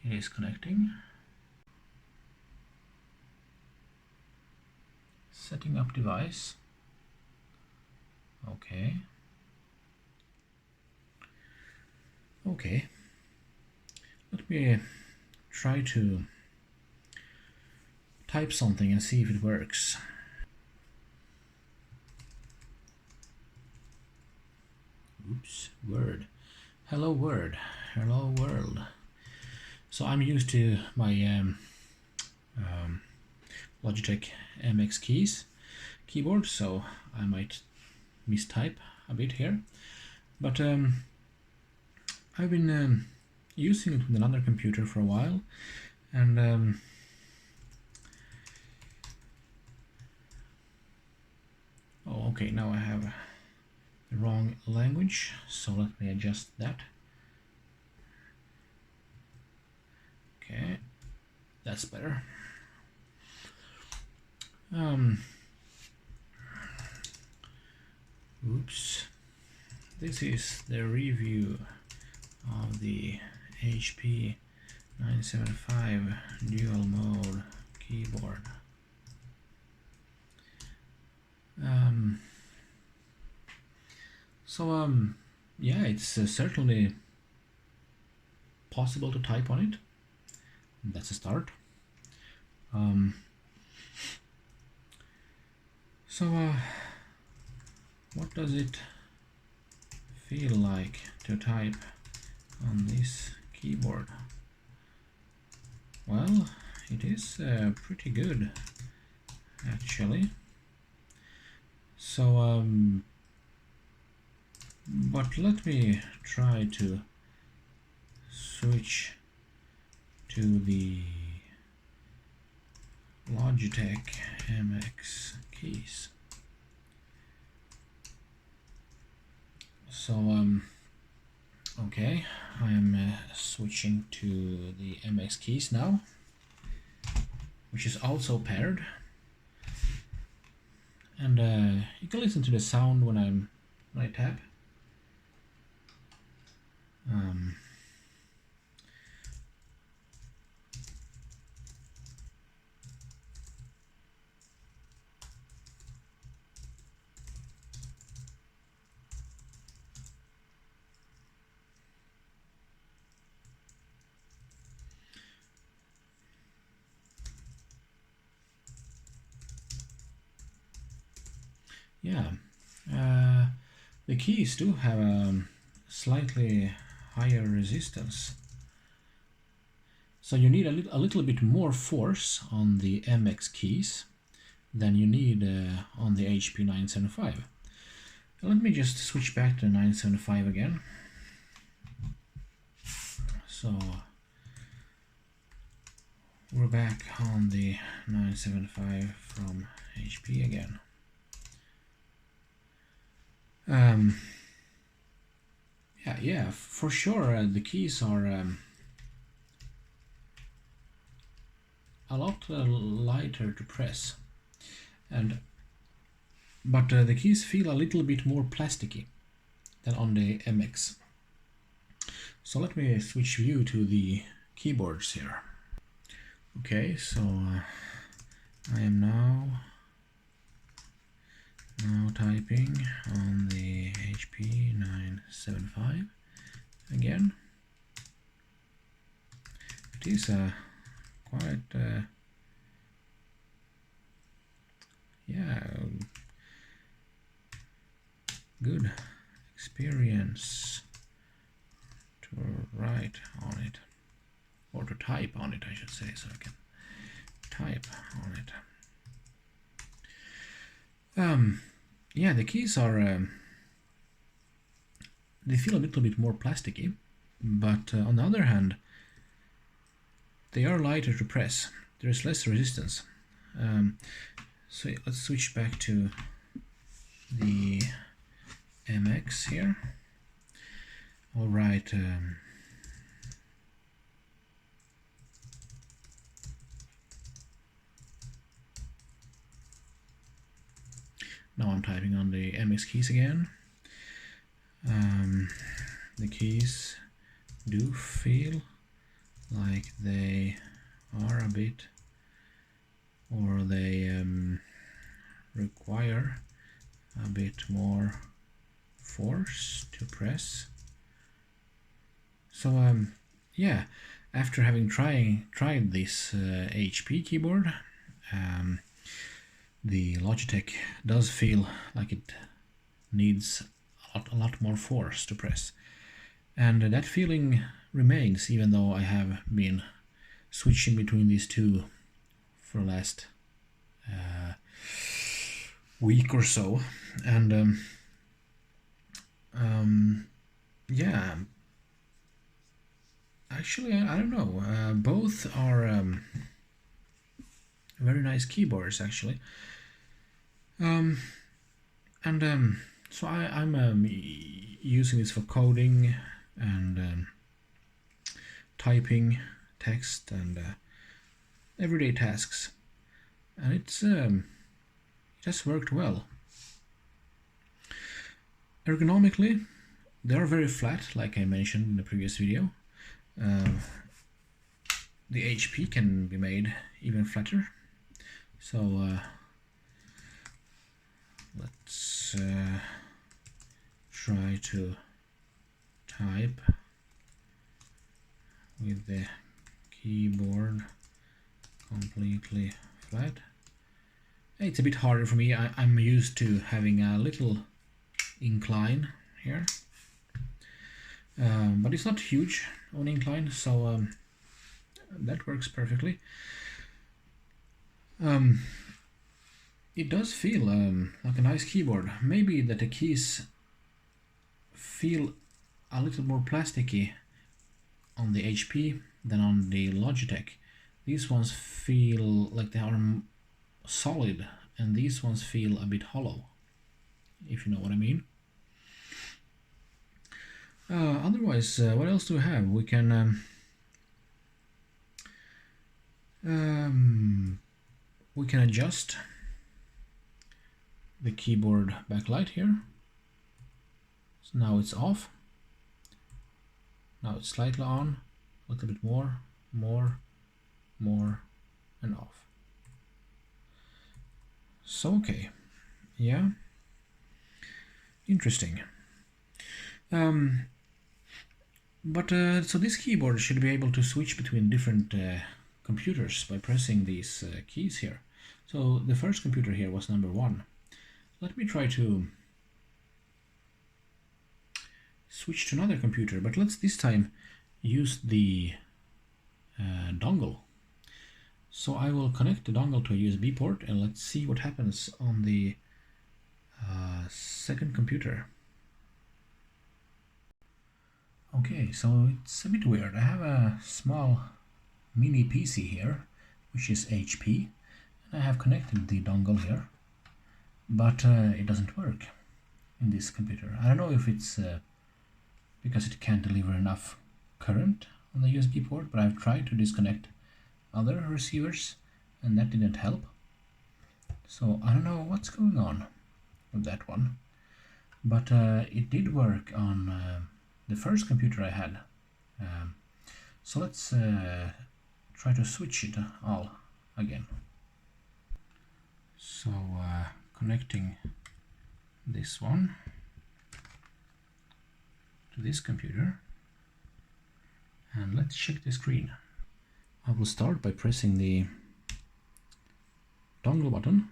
It is connecting. Setting up device. Okay. Okay. Let me try to type something and see if it works. Oops, Word. Hello Word. Hello world. So I'm used to my Logitech MX keys keyboard, so I might mistype a bit here, but I've been using it with another computer for a while, and oh, okay, now I have the wrong language, so let me adjust that. Okay, that's better. Oops. This is the review of the HP 975 dual mode keyboard. Yeah, it's certainly possible to type on it. That's a start. What does it feel like to type on this keyboard? Well, it is pretty good, actually. So, but let me try to switch to the Logitech MX keys. So, okay, I'm switching to the MX keys now, which is also paired. And you can listen to the sound when I tap. Yeah, the keys do have a slightly higher resistance, so you need a little bit more force on the MX keys than you need on the HP 975. Let me just switch back to 975 again. So we're back on the 975 from HP again. Yeah, for sure the keys are a lot lighter to press, but the keys feel a little bit more plasticky than on the MX. So let me switch view to the keyboards here. Okay, so I am now typing on the HP 975 again. It is a quite good experience to write on it, or to type on it, I should say, so I can type on it. Yeah, the keys are they feel a little bit more plasticky, but on the other hand, they are lighter to press. There is less resistance. So let's switch back to the MX here. All right. Now I'm typing on the MX keys again. The keys do feel like they are a bit, or they require a bit more force to press. So yeah, after having tried this HP keyboard, the Logitech does feel like it needs a lot more force to press, and that feeling remains, even though I have been switching between these two for the last week or so. And yeah, actually I don't know, both are very nice keyboards actually. So I'm using this for coding and typing text and everyday tasks, and it has worked well. Ergonomically, they are very flat, like I mentioned in the previous video. The HP can be made even flatter. So let's try to type with the keyboard completely flat. It's a bit harder for me. I'm used to having a little incline here, but it's not huge on incline, so that works perfectly. It does feel like a nice keyboard. Maybe that the keys feel a little more plasticky on the HP than on the Logitech. These ones feel like they are solid, and these ones feel a bit hollow, if you know what I mean. Otherwise, what else do we have? We can adjust the keyboard backlight here. So now it's off. Now it's slightly on, a little bit more, and off. So okay, yeah, interesting. So this keyboard should be able to switch between different computers by pressing these keys here. So the first computer here was number 1. Let me try to switch to another computer, but let's this time use the dongle. So I will connect the dongle to a USB port, and let's see what happens on the second computer. Okay, so it's a bit weird. I have a small mini PC here, which is HP, and I have connected the dongle here, but it doesn't work in this computer. I don't know if it's because it can't deliver enough current on the USB port, but I've tried to disconnect other receivers and that didn't help. So I don't know what's going on with that one, but it did work on the first computer I had. So let's try to switch it all again. So connecting this one to this computer, and let's check the screen. I will start by pressing the dongle button,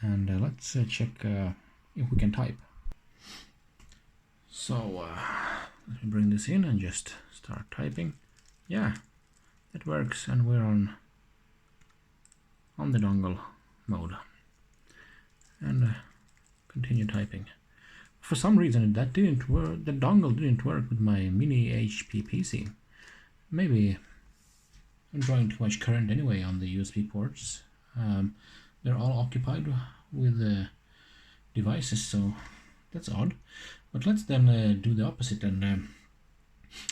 and let's check if we can type. So let me bring this in and just start typing. Yeah, it works, and we're on the dongle mode, and continue typing. For some reason that didn't work. The dongle didn't work with my mini HP PC. Maybe I'm drawing too much current anyway on the USB ports. They're all occupied with devices, so that's odd. But let's then do the opposite. And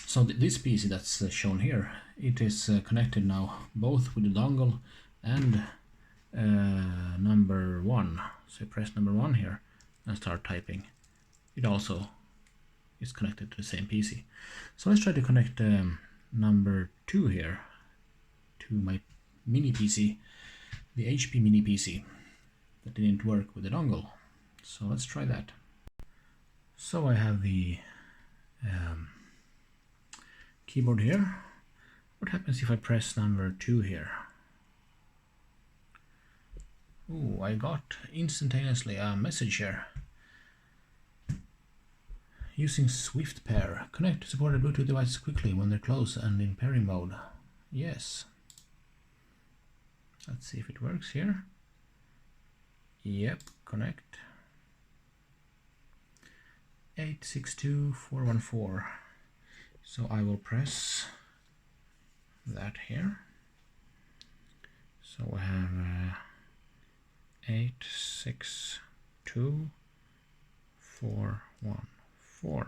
so this PC that's shown here, it is connected now both with the dongle and number 1. So I press number 1 here and start typing. It also is connected to the same PC. So let's try to connect number 2 here to my mini PC, the HP mini PC. That didn't work with the dongle. So let's try that. So I have the keyboard here. What happens if I press number 2 here? Oh, I got instantaneously a message here. using Swift pair. Connect to supported Bluetooth devices quickly when they're close and in pairing mode. Yes. Let's see if it works here. Yep, connect. 862414. So I will press that here. So we have 862414.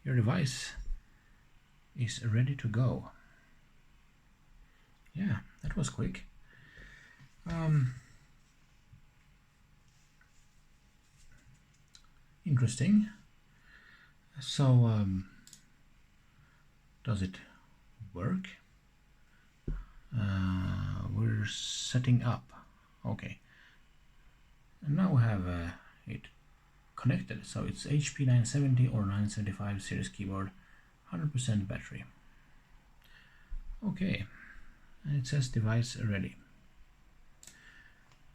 Your device is ready to go. Yeah, that was quick. Interesting. So, does it work? We're setting up. Okay. And now we have it connected. So it's HP 970 or 975 series keyboard, 100% battery. Okay. And it says device ready.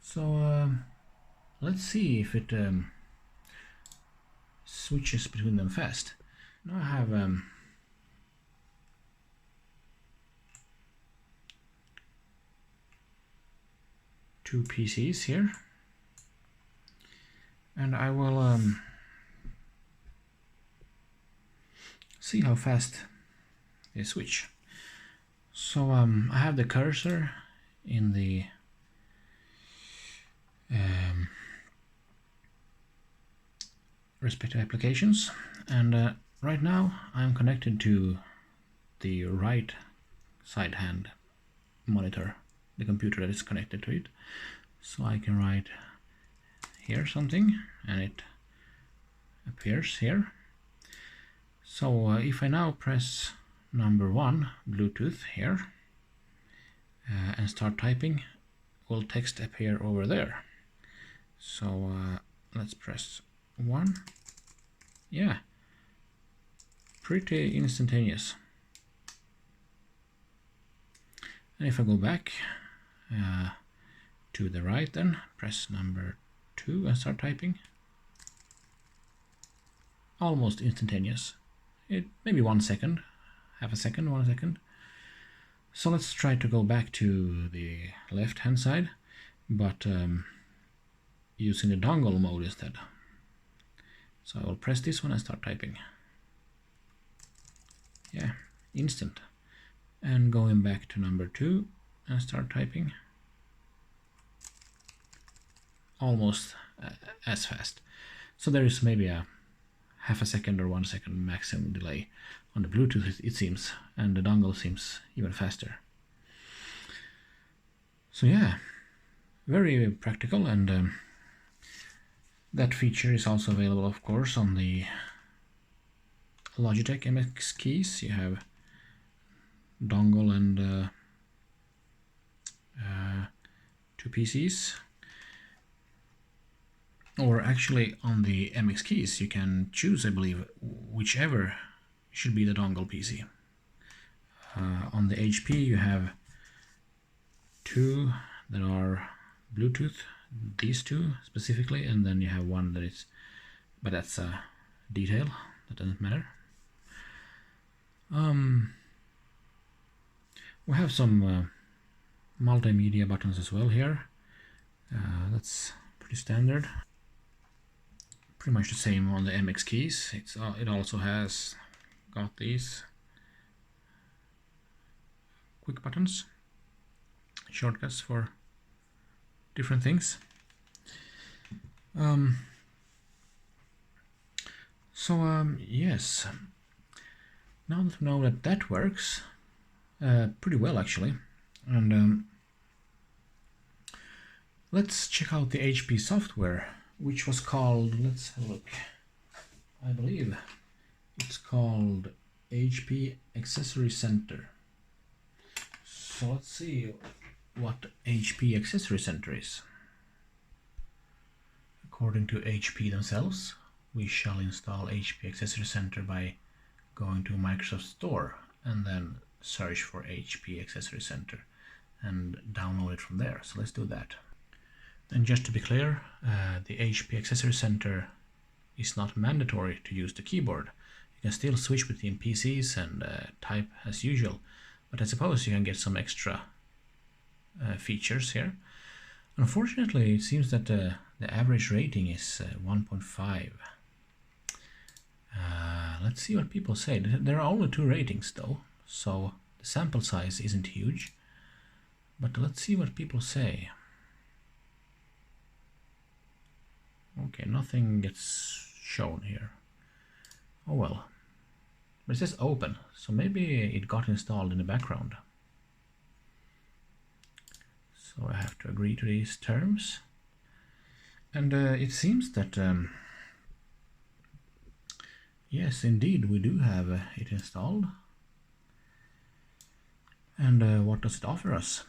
So let's see if it switches between them fast. Now I have two PCs here, and I will see how fast they switch. So I have the cursor in the respective applications, and right now I'm connected to the right side hand monitor, the computer that is connected to it. So I can write here something and it appears here. So if I now press number 1 Bluetooth here and start typing, will text appear over there. So let's press 1. Yeah, pretty instantaneous. And if I go back to the right, then press number 2 and start typing, almost instantaneous. It maybe 1 second, half a second, 1 second. So let's try to go back to the left hand side, but using the dongle mode instead. So I will press this one and start typing. Yeah, instant. And going back to number 2 and start typing, almost as fast. So there is maybe a half a second or 1 second maximum delay on the Bluetooth, it seems, and the dongle seems even faster. So yeah, very practical, and that feature is also available, of course, on the Logitech MX keys. You have dongle and 2 PCs. Or actually on the MX keys you can choose, I believe, whichever should be the dongle PC. On the HP you have 2 that are Bluetooth, these 2 specifically, and then you have 1 that is, but that's a detail, that doesn't matter. We have some multimedia buttons as well here. That's pretty standard. Pretty much the same on the MX keys. It also has got these quick buttons, shortcuts for different things. Yes, now that we know that that works pretty well actually, and let's check out the HP software, which was called, let's have a look, I believe it's called HP Accessory Center. So let's see what HP Accessory Center is. According to HP themselves, we shall install HP Accessory Center by going to Microsoft Store and then search for HP Accessory Center and download it from there. So let's do that. And just to be clear, the HP Accessory Center is not mandatory to use the keyboard. You can still switch between PCs and type as usual, but I suppose you can get some extra features here. Unfortunately, it seems that the average rating is 1.5. Let's see what people say. There are only 2 ratings though, so the sample size isn't huge. But let's see what people say. Okay, nothing gets shown here. Oh well. But it says open, so maybe it got installed in the background. So I have to agree to these terms. And it seems that yes, indeed, we do have it installed. And what does it offer us?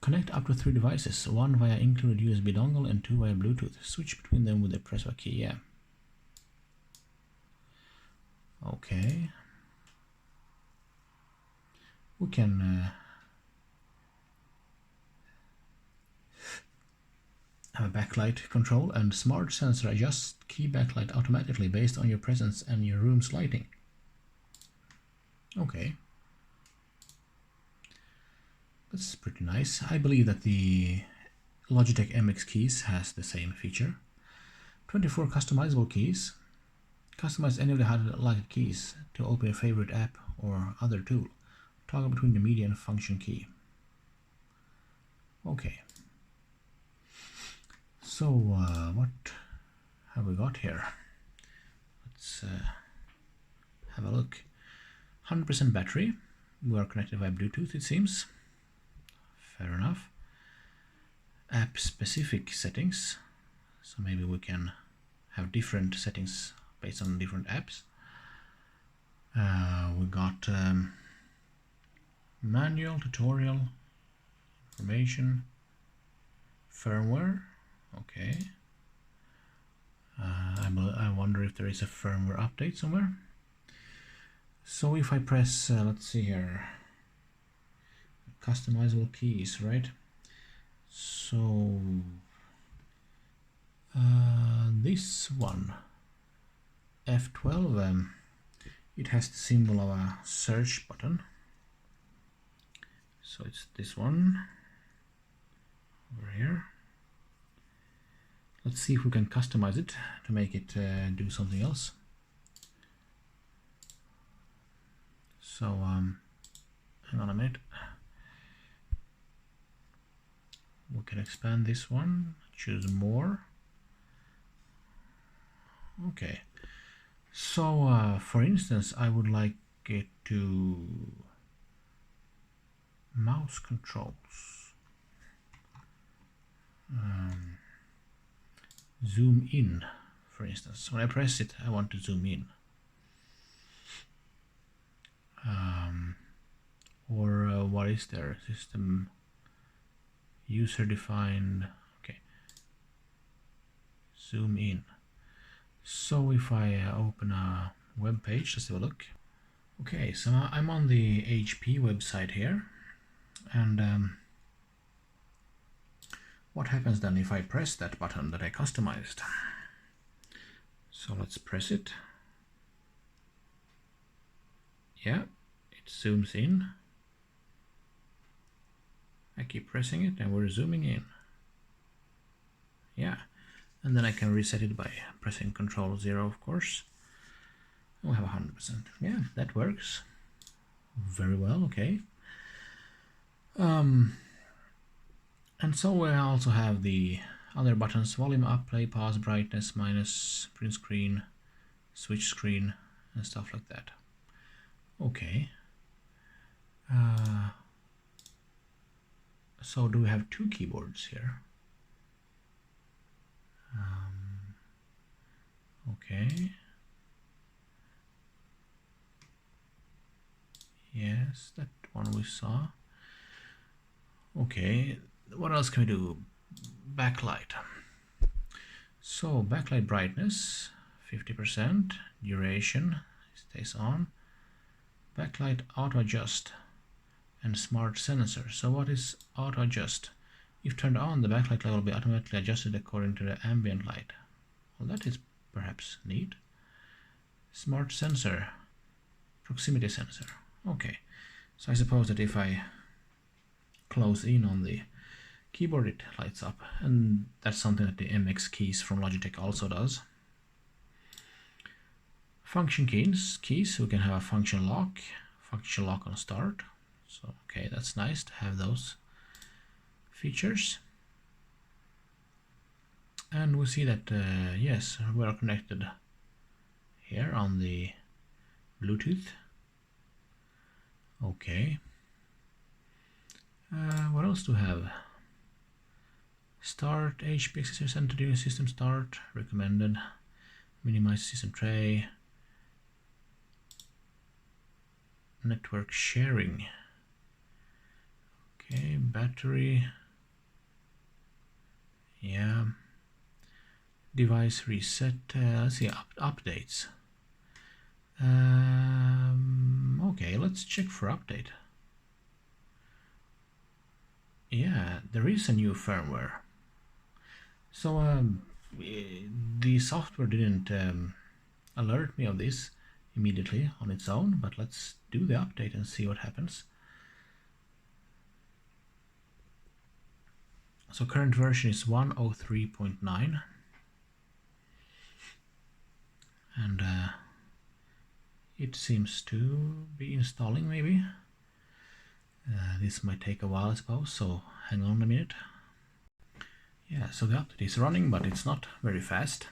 Connect up to 3 devices, 1 via included USB dongle and 2 via Bluetooth. Switch between them with the press of a key, yeah. Okay. We can have a backlight control, and smart sensor adjusts key backlight automatically based on your presence and your room's lighting. Okay. That's pretty nice. I believe that the Logitech MX keys has the same feature. 24 customizable keys. Customize any of the highlighted keys to open your favorite app or other tool. Toggle between the media and function key. Okay. So what have we got here? Let's have a look. 100% battery. We are connected via Bluetooth, it seems. Fair enough. App specific settings. So maybe we can have different settings based on different apps. We got manual, tutorial, information, firmware. Okay. I wonder if there is a firmware update somewhere. So if I press, let's see here, customizable keys, right? So this one, F12, it has the symbol of a search button. So it's this one over here. Let's see if we can customize it to make it do something else. So hang on a minute. We can expand this one, choose more. Okay. So for instance, I would like it to mouse controls. Zoom in, for instance. When I press it, I want to zoom in. Or what is there? System user defined. Okay. Zoom in. So if I open a web page, let's have a look. Okay, so I'm on the HP website here, and what happens then if I press that button that I customized? So let's press it. Yeah, it zooms in. I keep pressing it and we're zooming in. Yeah, and then I can reset it by pressing Control 0, of course. We have 100%. Yeah, that works very well. Okay. And so I also have the other buttons: volume up, play, pause, brightness, minus, print screen, switch screen, and stuff like that. Okay. So do we have 2 keyboards here? Okay. Yes, that one we saw. Okay, what else can we do? Backlight. So backlight brightness 50%, duration stays on. Backlight auto adjust and smart sensor. So what is auto adjust? If turned on, the backlight level will be automatically adjusted according to the ambient light. Well, that is perhaps need. Smart sensor, proximity sensor. Okay, so I suppose that if I close in on the keyboard it lights up, and that's something that the MX keys from Logitech also does. Function keys, we can have a function lock on start. So okay, that's nice to have those features. And we see that yes, we are connected here on the Bluetooth. Okay. What else do we have? Start HP accessory center during system start, recommended. Minimize system tray. Network sharing. Okay, battery. Yeah. Device reset. Let's see, updates. Okay, let's check for update. Yeah, there is a new firmware. So the software didn't alert me of this immediately on its own, but let's do the update and see what happens. So current version is 103.9, and it seems to be installing maybe. This might take a while, I suppose, so hang on a minute. Yeah, so the update is running, but it's not very fast.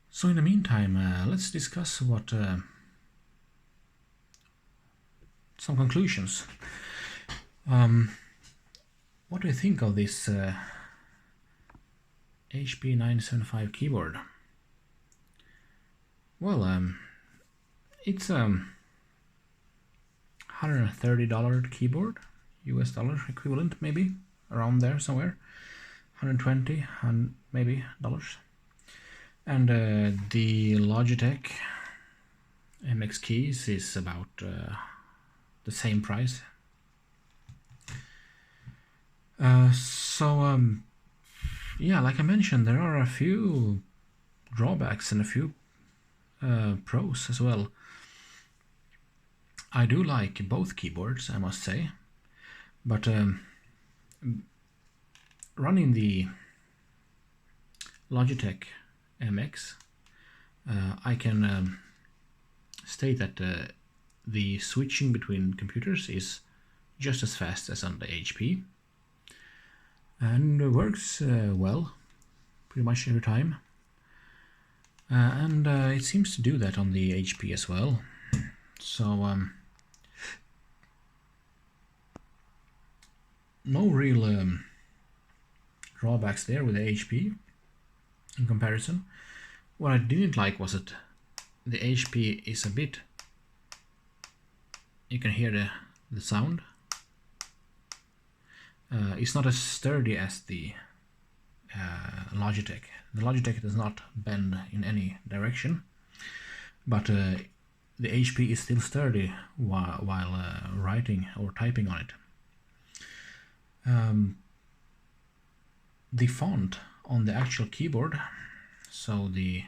So in the meantime, let's discuss what some conclusions. What do you think of this HP 975 keyboard? Well, it's $130 keyboard, US dollar equivalent, maybe around there somewhere, 120 maybe dollars. And the Logitech MX keys is about the same price. Yeah, like I mentioned, there are a few drawbacks and a few pros as well. I do like both keyboards, I must say, but running the Logitech MX, I can state that the switching between computers is just as fast as on the HP, and works well pretty much every time, and it seems to do that on the HP as well. So no real drawbacks there with the HP in comparison. What I didn't like was that the HP is a bit, you can hear the sound. It's not as sturdy as the Logitech. The Logitech does not bend in any direction, but the HP is still sturdy while writing or typing on it. The font on the actual keyboard, so the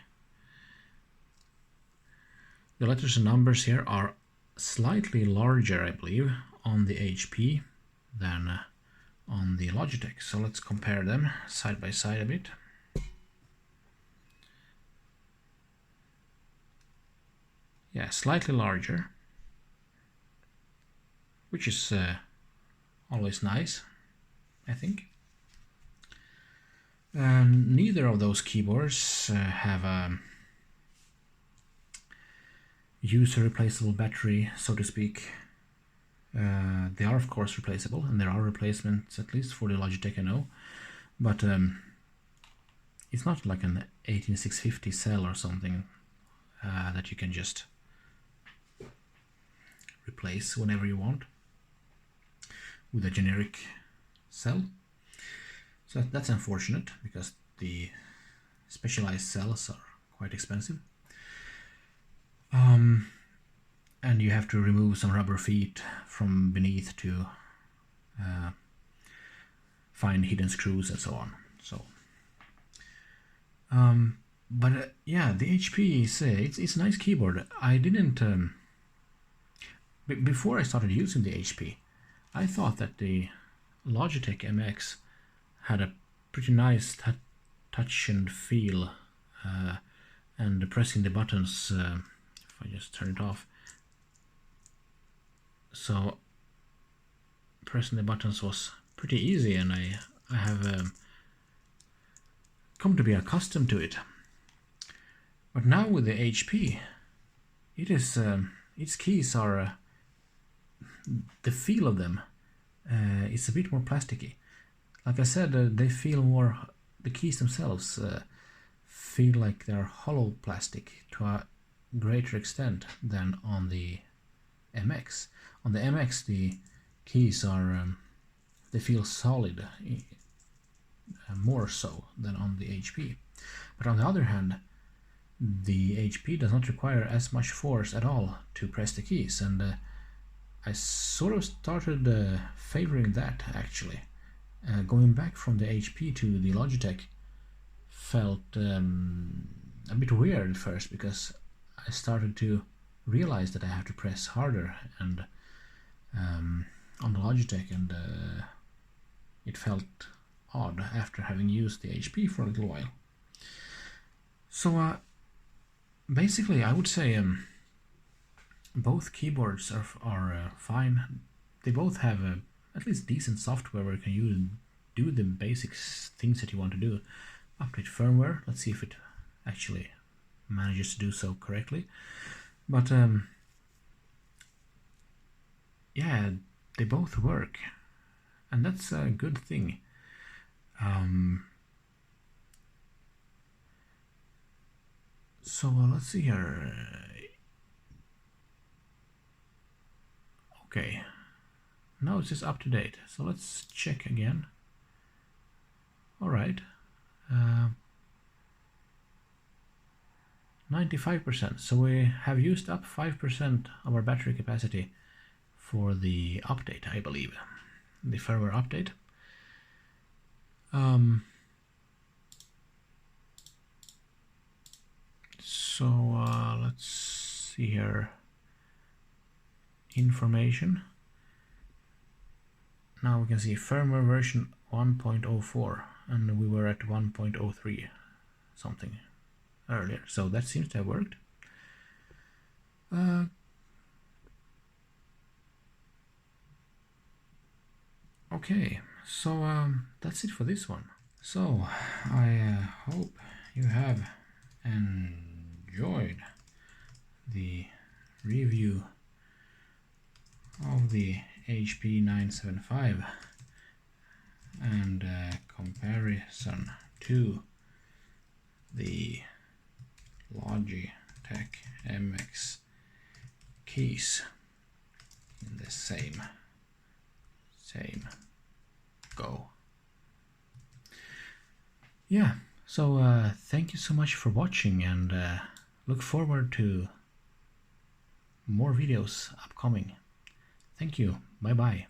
letters and numbers here are slightly larger, I believe, on the HP than on the Logitech. So let's compare them side by side a bit. Yeah, slightly larger, which is always nice, I think. Neither of those keyboards have a user replaceable battery, so to speak. They are of course replaceable, and there are replacements at least for the Logitech, I know, but it's not like an 18650 cell or something that you can just replace whenever you want with a generic cell. So that's unfortunate, because the specialized cells are quite expensive. And you have to remove some rubber feet from beneath to find hidden screws and so on. So But yeah, the HP is it's a nice keyboard. I didn't before I started using the HP, I thought that the Logitech MX had a pretty nice touch and feel, and pressing the buttons. If I just turn it off, so pressing the buttons was pretty easy, and I have come to be accustomed to it. But now with the HP, it is its keys are the feel of them. It's a bit more plasticky. Like I said, they feel more. The keys themselves feel like they're hollow plastic to a greater extent than on the MX. On the MX, the keys are they feel solid, more so than on the HP. But on the other hand, the HP does not require as much force at all to press the keys, and I sort of started favoring that actually. Going back from the HP to the Logitech felt a bit weird at first, because I started to realize that I have to press harder and on the Logitech, and it felt odd after having used the HP for a little while. So basically I would say both keyboards are fine. They both have at least decent software where you can do the basic things that you want to do. Update firmware, let's see if it actually manages to do so correctly. But yeah, they both work, and that's a good thing. So let's see here. Okay, now it's just up to date, so let's check again. Alright, 95%, so we have used up 5% of our battery capacity for the update, I believe, the firmware update. So let's see here. Information. Now we can see firmware version 1.04, and we were at 1.03 something earlier, so that seems to have worked. Okay, so that's it for this one. So I hope you have enjoyed the review of the HP 975 and comparison to the Logitech MX keys in the same go. Yeah, so thank you so much for watching, and look forward to more videos upcoming. Thank you. Bye bye.